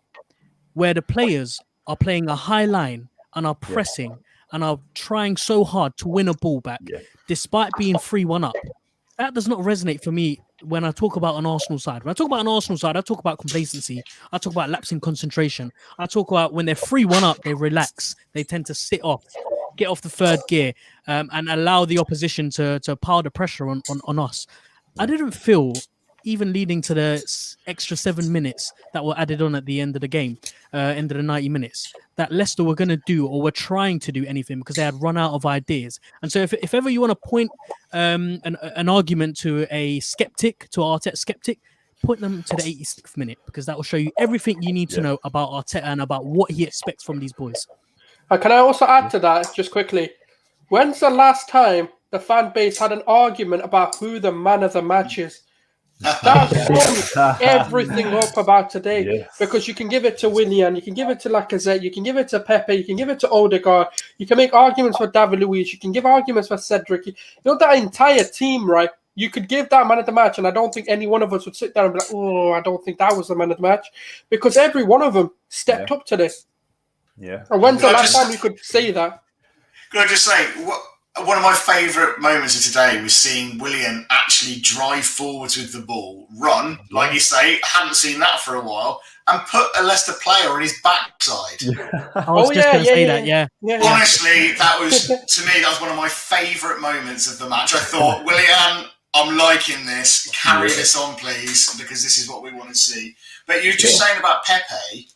S4: where the players are playing a high line and are pressing and are trying so hard to win a ball back despite being 3-1 up. That does not resonate for me when I talk about an Arsenal side. When I talk about an Arsenal side, I talk about complacency. I talk about lapsing concentration. I talk about when they're 3-1 up, they relax. They tend to sit off, get off the third gear, and allow the opposition to pile the pressure on us. I didn't feel even leading to the extra 7 minutes that were added on at the end of the game, end of the 90 minutes, that Leicester were going to do or were trying to do anything because they had run out of ideas. And so if ever you want to point an argument to a skeptic, to Arteta skeptic, point them to the 86th minute, because that will show you everything you need to know about Arteta and about what he expects from these boys.
S5: Can I also add to that, just quickly? When's the last time the fan base had an argument about who the man of the match is? That sums everything up about today, because you can give it to Willian, you can give it to Lacazette, you can give it to Pepe, you can give it to Odegaard, you can make arguments for David Luiz, you can give arguments for Cedric. You know, that entire team, right? You could give that man of the match, and I don't think any one of us would sit there and be like, oh, I don't think that was the man of the match, because every one of them stepped up to this.
S1: Yeah.
S5: And when's the last time you could say that?
S2: Can I just say, one of my favourite moments of today was seeing Willian actually drive forwards with the ball, run, like you say, hadn't seen that for a while, and put a Leicester player on his backside.
S4: I was just going to say that,
S2: Honestly, that was, to me, that was one of my favourite moments of the match. I thought, Willian, I'm liking this. Carry this on, please, because this is what we want to see. But you're just saying about Pepe,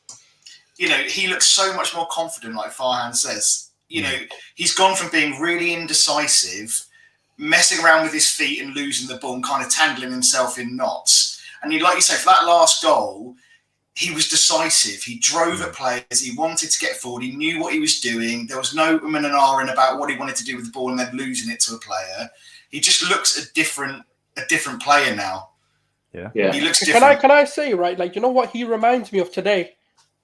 S2: you know, he looks so much more confident, like Farhan says. You know, he's gone from being really indecisive, messing around with his feet and losing the ball and kind of tangling himself in knots. And like you say, for that last goal, he was decisive. He drove at players. He wanted to get forward. He knew what he was doing. There was no and ahhing about what he wanted to do with the ball and then losing it to a player. He just looks a different player now. Yeah. He looks different.
S5: Can I say, right, like, you know what he reminds me of today?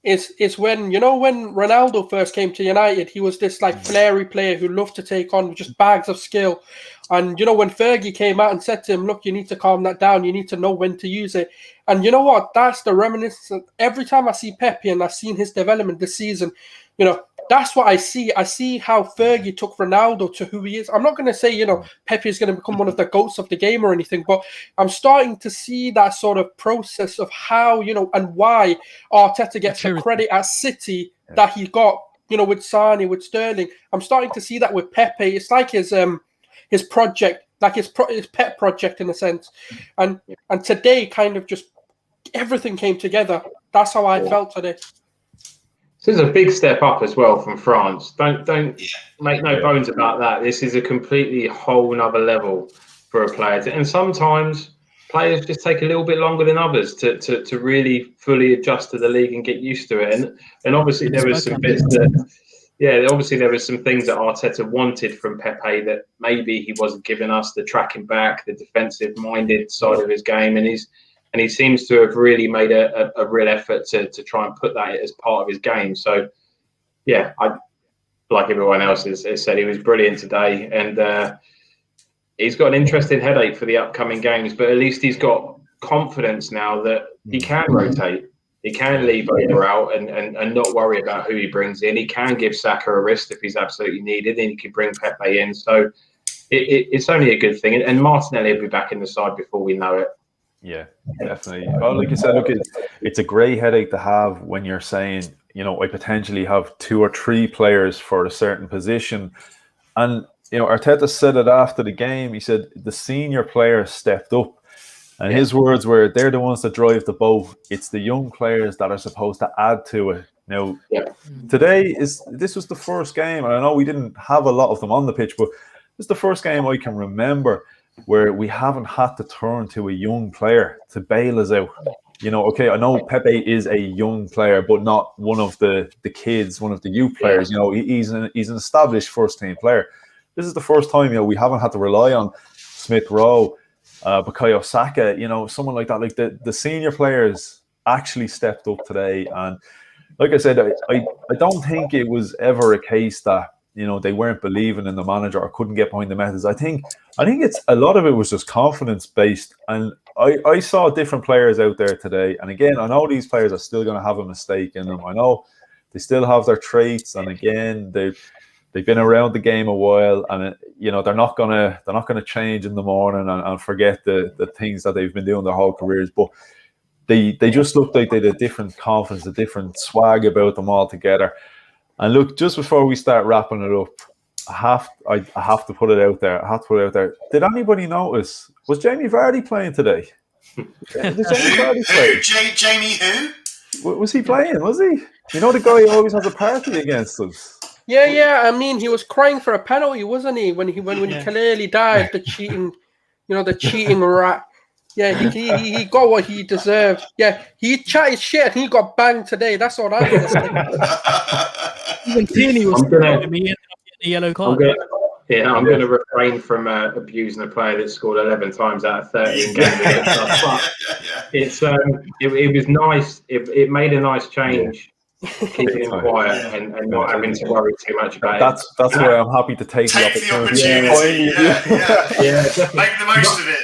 S5: Is when, you know, when Ronaldo first came to United, he was this like flary player who loved to take on just bags of skill. And, you know, when Fergie came out and said to him, look, you need to calm that down. You need to know when to use it. And you know what? That's the reminiscence. Every time I see Pepe and I've seen his development this season, you know, that's what I see. I see how Fergie took Ronaldo to who he is. I'm not going to say, you know, Pepe is going to become one of the GOATs of the game or anything, but I'm starting to see that sort of process of how, you know, and why Arteta gets the credit at City that he got, you know, with Sane, with Sterling. I'm starting to see that with Pepe. It's like his project, like his pet project in a sense. And today kind of just everything came together. That's how I felt today.
S3: This is a big step up as well from France. Don't make no bones about that. This is a completely whole nother level for a player. And sometimes players just take a little bit longer than others to really fully adjust to the league and get used to it. And obviously there was some bits that, obviously there was some things that Arteta wanted from Pepe that maybe he wasn't giving us, the tracking back, the defensive-minded side of his game. And he seems to have really made a real effort to try and put that as part of his game. So, yeah, I like everyone else has said, he was brilliant today. And he's got an interesting headache for the upcoming games, but at least he's got confidence now that he can rotate. He can leave Odegaard out and not worry about who he brings in. He can give Saka a rest if he's absolutely needed, and he can bring Pepe in. So it's only a good thing. And Martinelli will be back in the side before we know it.
S1: Yeah, definitely. Well, like you said, look, it's a great headache to have when you're saying, you know, I potentially have 2 or 3 players for a certain position. And, you know, Arteta said it after the game. He said the senior players stepped up. And his words were, they're the ones that drive the boat. It's the young players that are supposed to add to it. Now, today this was the first game, and I know we didn't have a lot of them on the pitch, but this is the first game I can remember where we haven't had to turn to a young player to bail us out. You know, okay, I know Pepe is a young player, but not one of the kids, one of the youth players. You know, he's an established first-team player. This is the first time, you know, we haven't had to rely on Smith Rowe, Bukayo Saka, you know, someone like that. Like the senior players actually stepped up today. And like I said, I don't think it was ever a case that, you know, they weren't believing in the manager or couldn't get behind the methods. I think it's a lot of it was just confidence based. And I saw different players out there today. And again, I know these players are still going to have a mistake in them. I know they still have their traits. And again, they've been around the game a while, and you know, they're not gonna change in the morning and forget the things that they've been doing their whole careers. But they just looked like they had a different confidence, a different swag about them altogether. And look, just before we start wrapping it up, I have to put it out there. Did anybody notice? Was Jamie Vardy playing today? Did Jamie Vardy play?
S2: Jamie who?
S1: Was he playing? Was he? You know the guy who always has a party against us.
S5: Yeah. I mean, he was crying for a penalty, wasn't he? When he clearly dived, the cheating rat. Yeah, he got what he deserved. Yeah, he chatted shit and he got banged today. That's all I'm gonna say.
S4: Even Tierney was me ended up getting a yellow card.
S3: I'm going to refrain from abusing a player that scored 11 times out of 30 in games against us. But it was nice. It made a nice change, keeping him quiet and not having to worry too much about it.
S1: That's why I'm happy to take the opportunity.
S2: Make the most of it.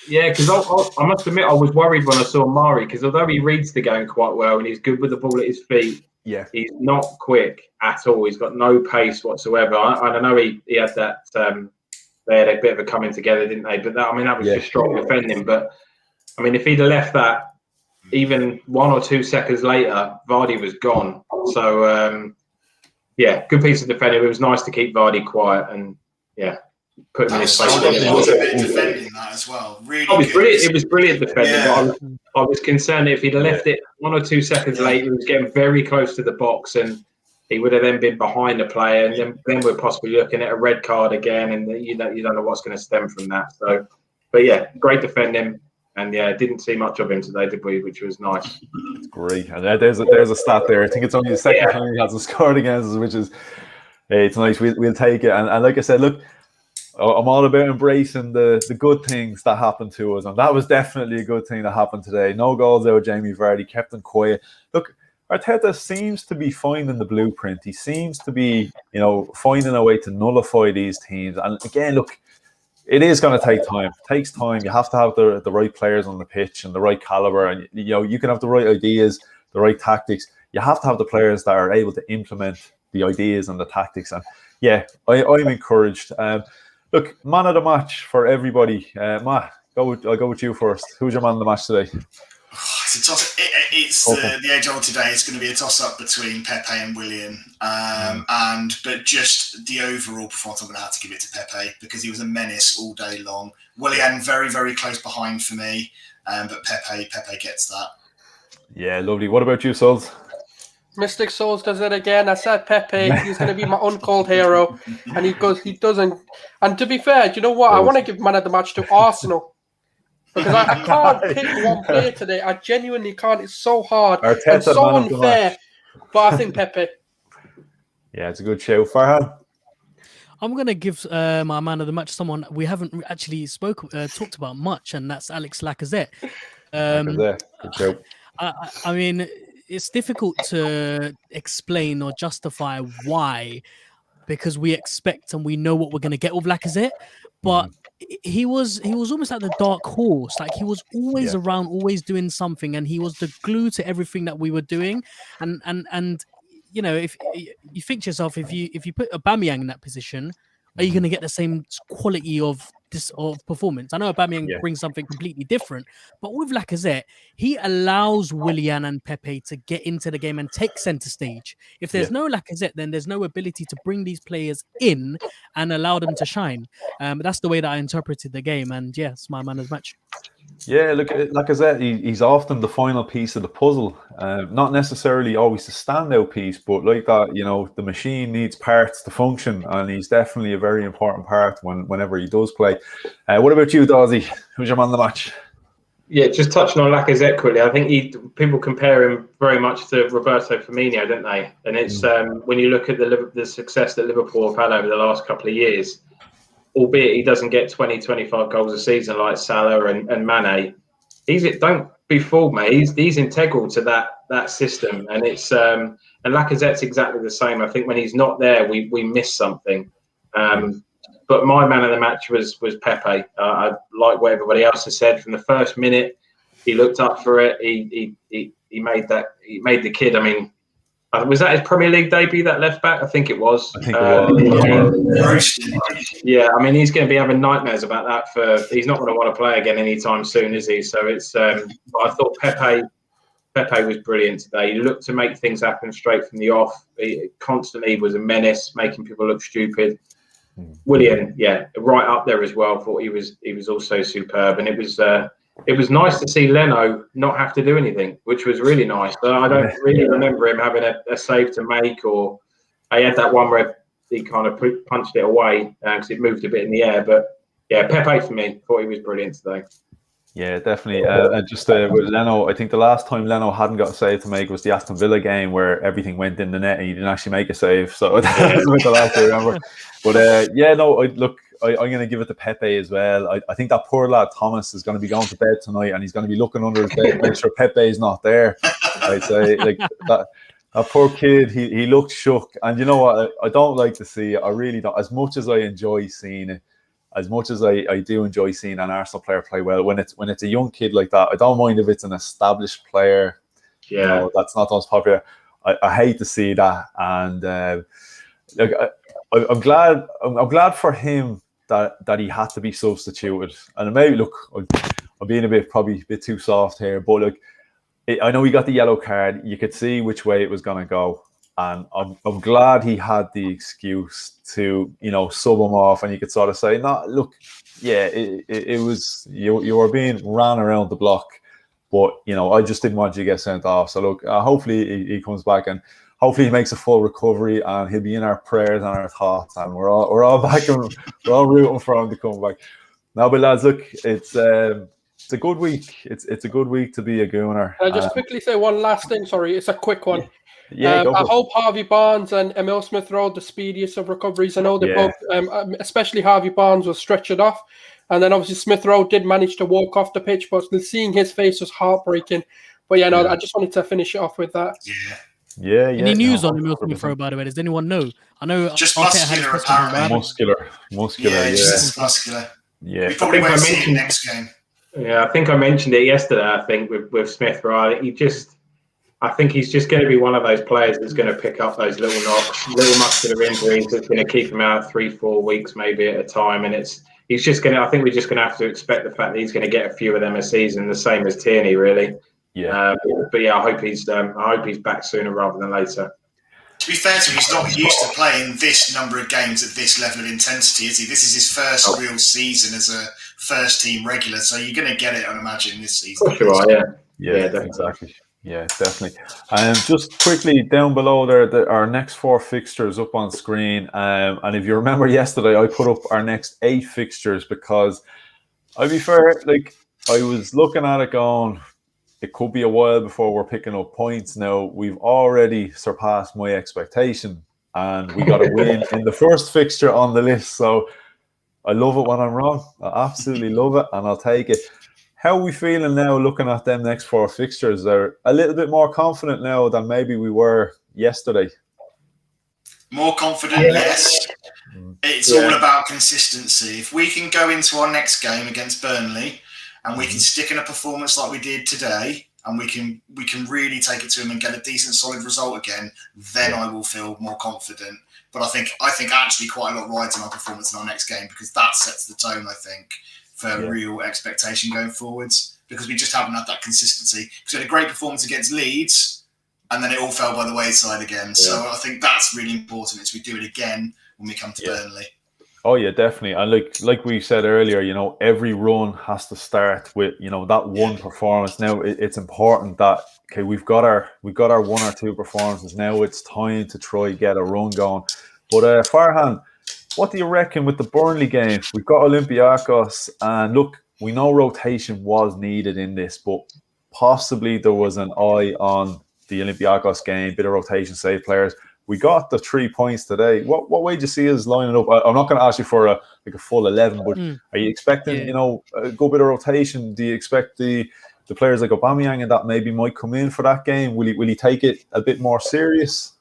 S3: Yeah, because I must admit I was worried when I saw Mari, because although he reads the game quite well and he's good with the ball at his feet, he's not quick at all. He's got no pace whatsoever. I don't know. He had that. They had a bit of a coming together, didn't they? But that was just strong defending. But I mean, if he'd have left that even 1 or 2 seconds later, Vardy was gone. So good piece of defending. It was nice to keep Vardy quiet and put him in his place.
S2: It was a bit defending that as well. Really,
S3: it was brilliant defending. Yeah. I was concerned if he'd have left it 1 or 2 seconds later, he was getting very close to the box, and he would have then been behind the player, and then we're possibly looking at a red card again, and you don't know what's going to stem from that. So, but great defending, and didn't see much of him today, did we? Which was nice.
S1: Great, and there's a stat there. I think it's only the second time he hasn't scored against us, which is it's nice. We'll take it, and like I said, look. I'm all about embracing the good things that happen to us, and that was definitely a good thing that happened today. No goals out of Jamie Vardy, kept him quiet. Look, Arteta seems to be finding the blueprint. He seems to be, finding a way to nullify these teams. And again, look, it is going to take time. It takes time. You have to have the right players on the pitch and the right caliber, and you can have the right ideas, the right tactics. You have to have the players that are able to implement the ideas and the tactics. And I'm encouraged. Look, man of the match for everybody. Matt, I'll go with you first. Who's your man of the match today?
S2: It's a toss. It's the age-old today. It's going to be a toss-up between Pepe and Willian. But just the overall performance, I'm going to have to give it to Pepe because he was a menace all day long. Willian very, very close behind for me, but Pepe gets that. Yeah,
S1: lovely. What about you, Souls?
S5: Mystic Souls does it again. I said Pepe. He's going to be my uncalled hero, and he doesn't. And to be fair, do you know what? I want to give man of the match to Arsenal because I can't pick one player today. I genuinely can't. It's so hard and so unfair. But I think Pepe.
S1: Yeah, it's a good show. Farhan?
S4: I'm going to give my man of the match someone we haven't actually talked about much, and that's Alex Lacazette.
S1: Good show.
S4: I mean, it's difficult to explain or justify why, because we expect and we know what we're going to get with Lacazette, but he was almost like the dark horse. Like he was always around, always doing something, and he was the glue to everything that we were doing. And if you think to yourself, if you put Aubameyang in that position, are you going to get the same quality of performance? I know Aubameyang brings something completely different, but with Lacazette, he allows Willian and Pepe to get into the game and take center stage. If there's no Lacazette, then there's no ability to bring these players in and allow them to shine. That's the way that I interpreted the game, and it's my man of the match.
S1: Yeah, look, Lacazette, he's often the final piece of the puzzle. Not necessarily always the standout piece, but like that, the machine needs parts to function, and he's definitely a very important part whenever he does play. What about you, Dawesy? Who's your man of the match?
S3: Yeah, just touching on Lacazette quickly, I think people compare him very much to Roberto Firmino, don't they? And it's when you look at the success that Liverpool have had over the last couple of years, albeit he doesn't get 20, 25 goals a season like Salah and Mane, don't be fooled, mate. He's integral to that system, and it's and Lacazette's exactly the same. I think when he's not there, we miss something. But my man of the match was Pepe. I like what everybody else has said from the first minute. He looked up for it. He made the kid. I mean, was that his Premier League debut, that left back? I think it was.
S1: I think it
S3: was. Yeah, I mean, he's going to be having nightmares about that. He's not going to want to play again anytime soon, is he? So it's. But I thought Pepe was brilliant today. He looked to make things happen straight from the off. He constantly was a menace, making people look stupid. Willian, right up there as well. Thought he was also superb, and it was it was nice to see Leno not have to do anything, which was really nice. But I don't really remember him having a save to make, or I had that one where he kind of punched it away because it moved a bit in the air. But yeah, Pepe for me, thought he was brilliant today.
S1: Yeah, definitely. And just with Leno, I think the last time Leno hadn't got a save to make was the Aston Villa game where everything went in the net and he didn't actually make a save. So that's about the last I remember. But I'm going to give it to Pepe as well. I think that poor lad Thomas is going to be going to bed tonight and he's going to be looking under his bed to make sure Pepe is not there. I'd say that poor kid, he looked shook. And you know what? I don't like to see it. I really don't. As much as I enjoy seeing it, as much as I do enjoy seeing an Arsenal player play well, when it's a young kid like that, I don't mind if it's an established player.
S3: Yeah,
S1: you know, that's not as popular. I hate to see that, and I'm glad for him that he had to be substituted. And maybe look, I'm being probably a bit too soft here, but I know he got the yellow card. You could see which way it was going to go. And I'm glad he had the excuse to, sub him off, and you could sort of say, "No, look, yeah, it was you were being ran around the block, but I just didn't want you to get sent off." So look, hopefully he comes back and hopefully he makes a full recovery, and he'll be in our prayers and our thoughts, and we're all back and we're all rooting for him to come back. Now, but lads, look, it's a good week. It's a good week to be a Gooner.
S5: Can I just quickly say one last thing? Sorry, it's a quick one.
S1: Yeah,
S5: I hope Harvey Barnes and Emil Smith Rowe the speediest of recoveries. I know they both, especially Harvey Barnes, was stretchered off, and then obviously Smith Rowe did manage to walk off the pitch, but seeing his face was heartbreaking. But I just wanted to finish it off with that.
S1: Yeah.
S4: Any news on Emil Smith Rowe, by the way? Does anyone know? I know
S2: just muscular, apparently.
S1: Muscular.
S2: Yeah, just muscular.
S1: Yeah,
S2: we probably won't see him next game.
S3: Yeah, I think I mentioned it yesterday. I think with Smith Rowe, I think he's just going to be one of those players that's going to pick up those little knocks, little muscular injuries that's going to keep him out 3-4 weeks maybe at a time. And he's just going to. I think we're just going to have to expect the fact that he's going to get a few of them a season, the same as Tierney, really.
S1: Yeah.
S3: But yeah, I hope he's back sooner rather than later.
S2: To be fair to him, he's not used to playing this number of games at this level of intensity, is he? This is his first real season as a first-team regular, so you're going to get it, I'd imagine, this season.
S3: Sure,
S1: yeah, definitely. Exactly. Yeah, definitely. Just quickly down below there, our next 4 fixtures up on screen. And if you remember yesterday, I put up our next 8 fixtures because, I'll be fair, I was looking at it going, it could be a while before we're picking up points. Now, we've already surpassed my expectation, and we got a win in the first fixture on the list. So I love it when I'm wrong. I absolutely love it, and I'll take it. How are we feeling now looking at them next 4 fixtures? They're a little bit more confident now than maybe we were yesterday.
S2: More confident, yes. It's all about consistency. If we can go into our next game against Burnley and we can stick in a performance like we did today, and we can really take it to them and get a decent, solid result again, then I will feel more confident. But I think actually quite a lot rides on our performance in our next game, because that sets the tone, I think, for real expectation going forwards, because we just haven't had that consistency. Because we had a great performance against Leeds, and then it all fell by the wayside again. Yeah. So I think that's really important, is we do it again when we come to Burnley. Oh yeah, definitely. And like we said earlier, every run has to start with that one performance. Now it's important that we've got our 1 or 2 performances. Now it's time to try get a run going. But Farhan, what do you reckon with the Burnley game? We've got Olympiacos, and look, we know rotation was needed in this, but possibly there was an eye on the Olympiacos game, bit of rotation, save players. We got the 3 points today. What way do you see us lining up? I'm not going to ask you for a full 11, but are you expecting a good bit of rotation? Do you expect the players like Aubameyang and that maybe might come in for that game? Will he take it a bit more serious?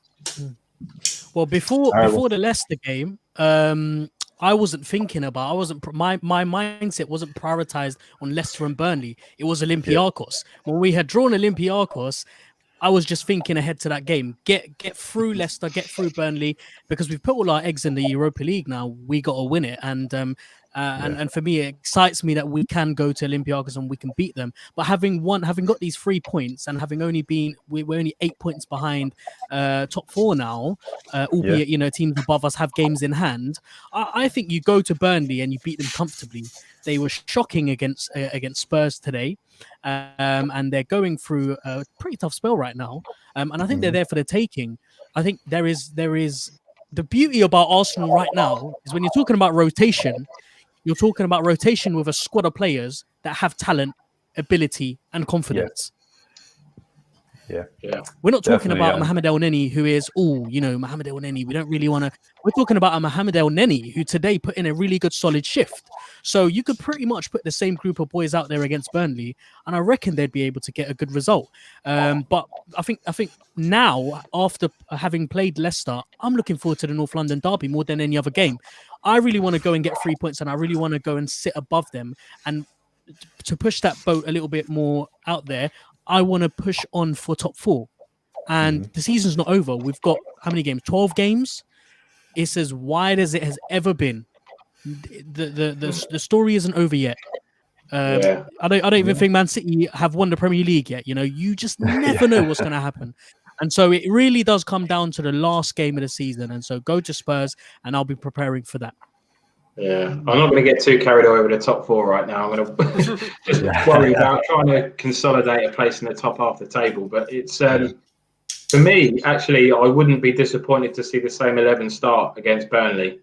S4: Well, before the Leicester game, I wasn't thinking about. My mindset wasn't prioritized on Leicester and Burnley. It was Olympiacos. Yeah. When we had drawn Olympiacos, I was just thinking ahead to that game. Get through Leicester, get through Burnley, because we've put all our eggs in the Europa League now. We got to win it. And And for me, it excites me that we can go to Olympiacos and we can beat them. But having got these 3 points and having only we're only 8 points behind top 4 now, albeit teams above us have games in hand. I think you go to Burnley and you beat them comfortably. They were shocking against Spurs today, and they're going through a pretty tough spell right now. And I think they're there for the taking. I think there is the beauty about Arsenal right now is when you're talking about rotation, you're talking about rotation with a squad of players that have talent, ability, and confidence.
S1: Yeah.
S4: We're not talking
S1: Definitely,
S4: about Mohamed El Neni, who is, Mohamed El Neni. We don't really want to. We're talking about a Mohamed El Neni who today put in a really good, solid shift. So you could pretty much put the same group of boys out there against Burnley, and I reckon they'd be able to get a good result. But I think now, after having played Leicester, I'm looking forward to the North London derby more than any other game. I really want to go and get 3 points, and I really want to go and sit above them. And to push that boat a little bit more out there, I want to push on for top 4. And the season's not over. We've got how many games? 12 games. It's as wide as it has ever been. The story isn't over yet. I don't even think Man City have won the Premier League yet. You just never know what's going to happen. And so it really does come down to the last game of the season. And so go to Spurs, and I'll be preparing for that.
S3: Yeah, I'm not going to get too carried away with the top 4 right now. I'm going to just worry about trying to consolidate a place in the top half of the table. But it's for me, actually, I wouldn't be disappointed to see the same 11 start against Burnley.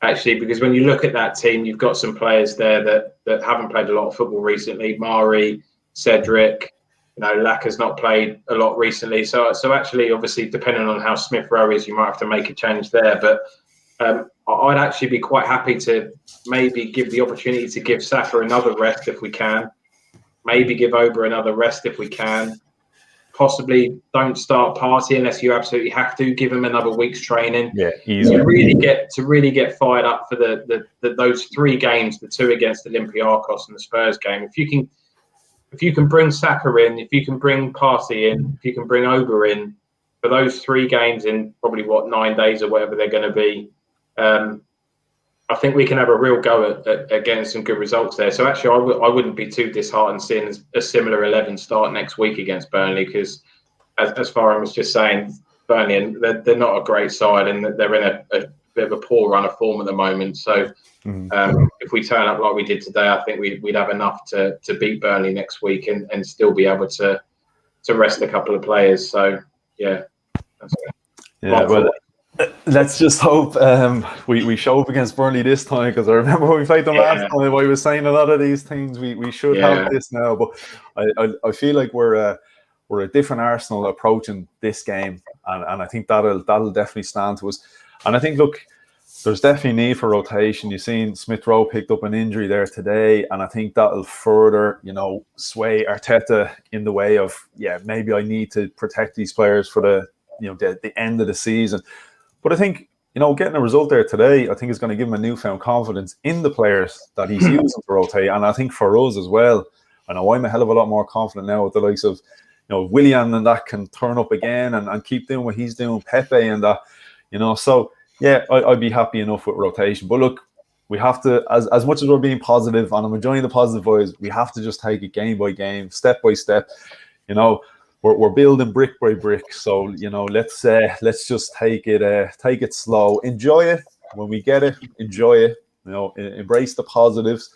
S3: Actually, because when you look at that team, you've got some players there that haven't played a lot of football recently. Mari, Cedric, Laka's not played a lot recently. So actually, obviously, depending on how Smith Rowe is, you might have to make a change there. But I'd actually be quite happy to maybe give the opportunity to give Saka another rest if we can. Maybe give Ober another rest if we can. Possibly don't start Partey unless you absolutely have to. Give him another week's training.
S1: Yeah, easy.
S3: To really get fired up for those 3 games, the 2 against Olympiacos and the Spurs game. If you can bring Saka in, if you can bring Partey in, if you can bring Ober in for those 3 games in probably 9 days or whatever they're going to be. I think we can have a real go at getting some good results there. So actually, I wouldn't be too disheartened seeing a similar 11 start next week against Burnley, because as Farhan was just saying, Burnley, they're not a great side, and they're in a bit of a poor run of form at the moment. So if we turn up like we did today, I think we'd have enough to beat Burnley next week and still be able to rest a couple of players. So yeah, that's it.
S1: Yeah, well, let's just hope we show up against Burnley this time, because I remember when we played them last time, I was saying a lot of these things. We should have this now, but I feel like we're a different Arsenal approaching this game, and I think that'll definitely stand to us. And I think, look, there's definitely need for rotation. You've seen Smith Rowe picked up an injury there today, and I think that'll further, sway Arteta in the way of, maybe I need to protect these players for the end of the season. But I think, getting a result there today, I think is going to give him a newfound confidence in the players that he's using to rotate. And I think for us as well, I know I'm a hell of a lot more confident now with the likes of, Willian, and that can turn up again and keep doing what he's doing, Pepe and that, So, I'd be happy enough with rotation. But look, we have to, as much as we're being positive, and I'm enjoying the positive vibes, we have to just take it game by game, step by step, We're building brick by brick, so let's just take it slow, enjoy it when we get it, enjoy it, embrace the positives,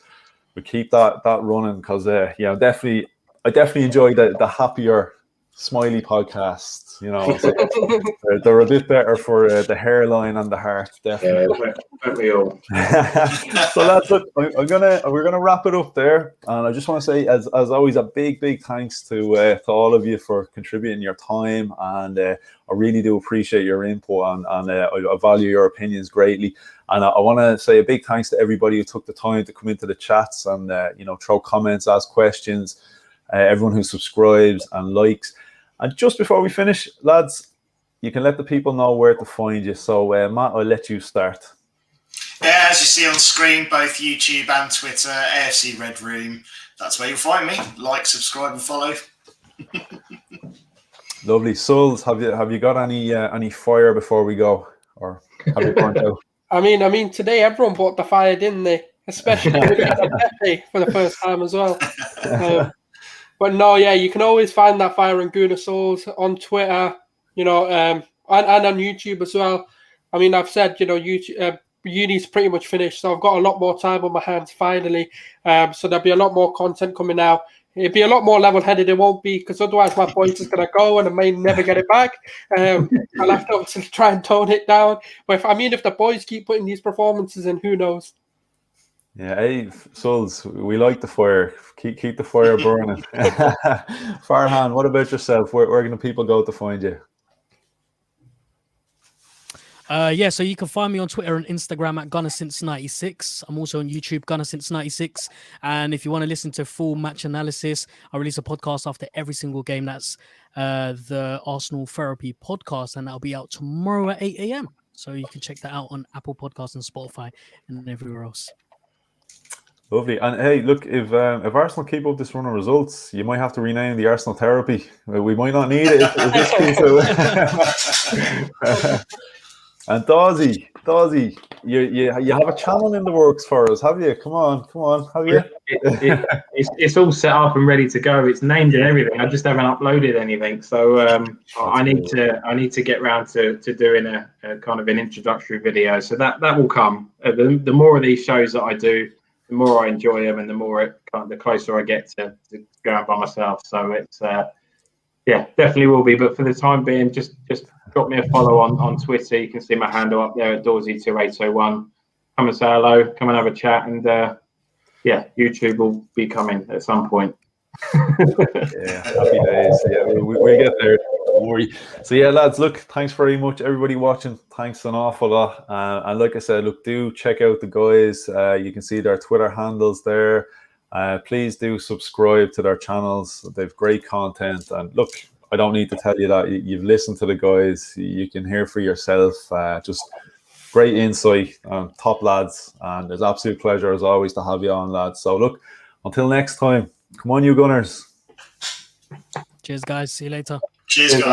S1: but keep that running, because I definitely enjoy the happier, smiley podcasts. They're a bit better for the hairline and the heart, definitely.
S3: Yeah, don't we all?
S1: So lads, look, we're gonna wrap it up there, and I just want to say, as always, a big thanks to all of you for contributing your time, and I really do appreciate your input, and I value your opinions greatly. And I want to say a big thanks to everybody who took the time to come into the chats and throw comments, ask questions, everyone who subscribes and likes. And just before we finish, lads, you can let the people know where to find you. So, Matt, I'll let you start.
S2: Yeah, as you see on screen, both YouTube and Twitter, AFC Red Room. That's where you'll find me. Like, subscribe, and follow.
S1: Lovely. Souls, have you got any fire before we go, or have you burnt out?
S5: I mean, today everyone bought the fire, didn't they? Especially Pepe for the first time as well. But no, yeah, you can always find that fire on Gooner Souls on Twitter, and on YouTube as well. I mean, I've said, YouTube, uni's pretty much finished, so I've got a lot more time on my hands finally. So there'll be a lot more content coming out. It'll be a lot more level-headed. It won't be, because otherwise my voice is going to go and I may never get it back. I'll have to obviously try and tone it down. But if the boys keep putting these performances in, who knows?
S1: Yeah, hey, Souls, we like the fire. Keep the fire burning. Farhan, what about yourself? Where can the people go to find you?
S4: So you can find me on Twitter and Instagram at GunnerSince96. I'm also on YouTube, GunnerSince96. And if you want to listen to full match analysis, I release a podcast after every single game. That's the Arsenal Therapy podcast, and that'll be out tomorrow at 8 a.m. So you can check that out on Apple Podcasts and Spotify and everywhere else. Lovely. And hey, look, if Arsenal keep up this run of results, you might have to rename the Arsenal Therapy. We might not need it if this keeps And Dawesy, you have a channel in the works for us, have you? Come on, have you?
S3: It's all set up and ready to go. It's named and everything. I just haven't uploaded anything, so I need to get round to doing a kind of an introductory video. So that will come. The more of these shows that I do, the more I enjoy them, and the closer I get to going by myself. So it's definitely will be. But for the time being, just drop me a follow on Twitter. You can see my handle up there at Dawesy2801. Come and say hello. Come and have a chat. And YouTube will be coming at some point.
S1: Yeah, happy days. Yeah, we'll get there. Don't worry. So yeah, lads, look, thanks very much, everybody watching. Thanks an awful lot. And like I said, look, do check out the guys. You can see their Twitter handles there. Please do subscribe to their channels. They've great content. And look, I don't need to tell you that. You've listened to the guys. You can hear for yourself. Just great insight. Top lads. And it's absolute pleasure as always to have you on, lads. So look, until next time, come on, you Gunners.
S4: Cheers, guys. See you later.
S2: Cheers, guys.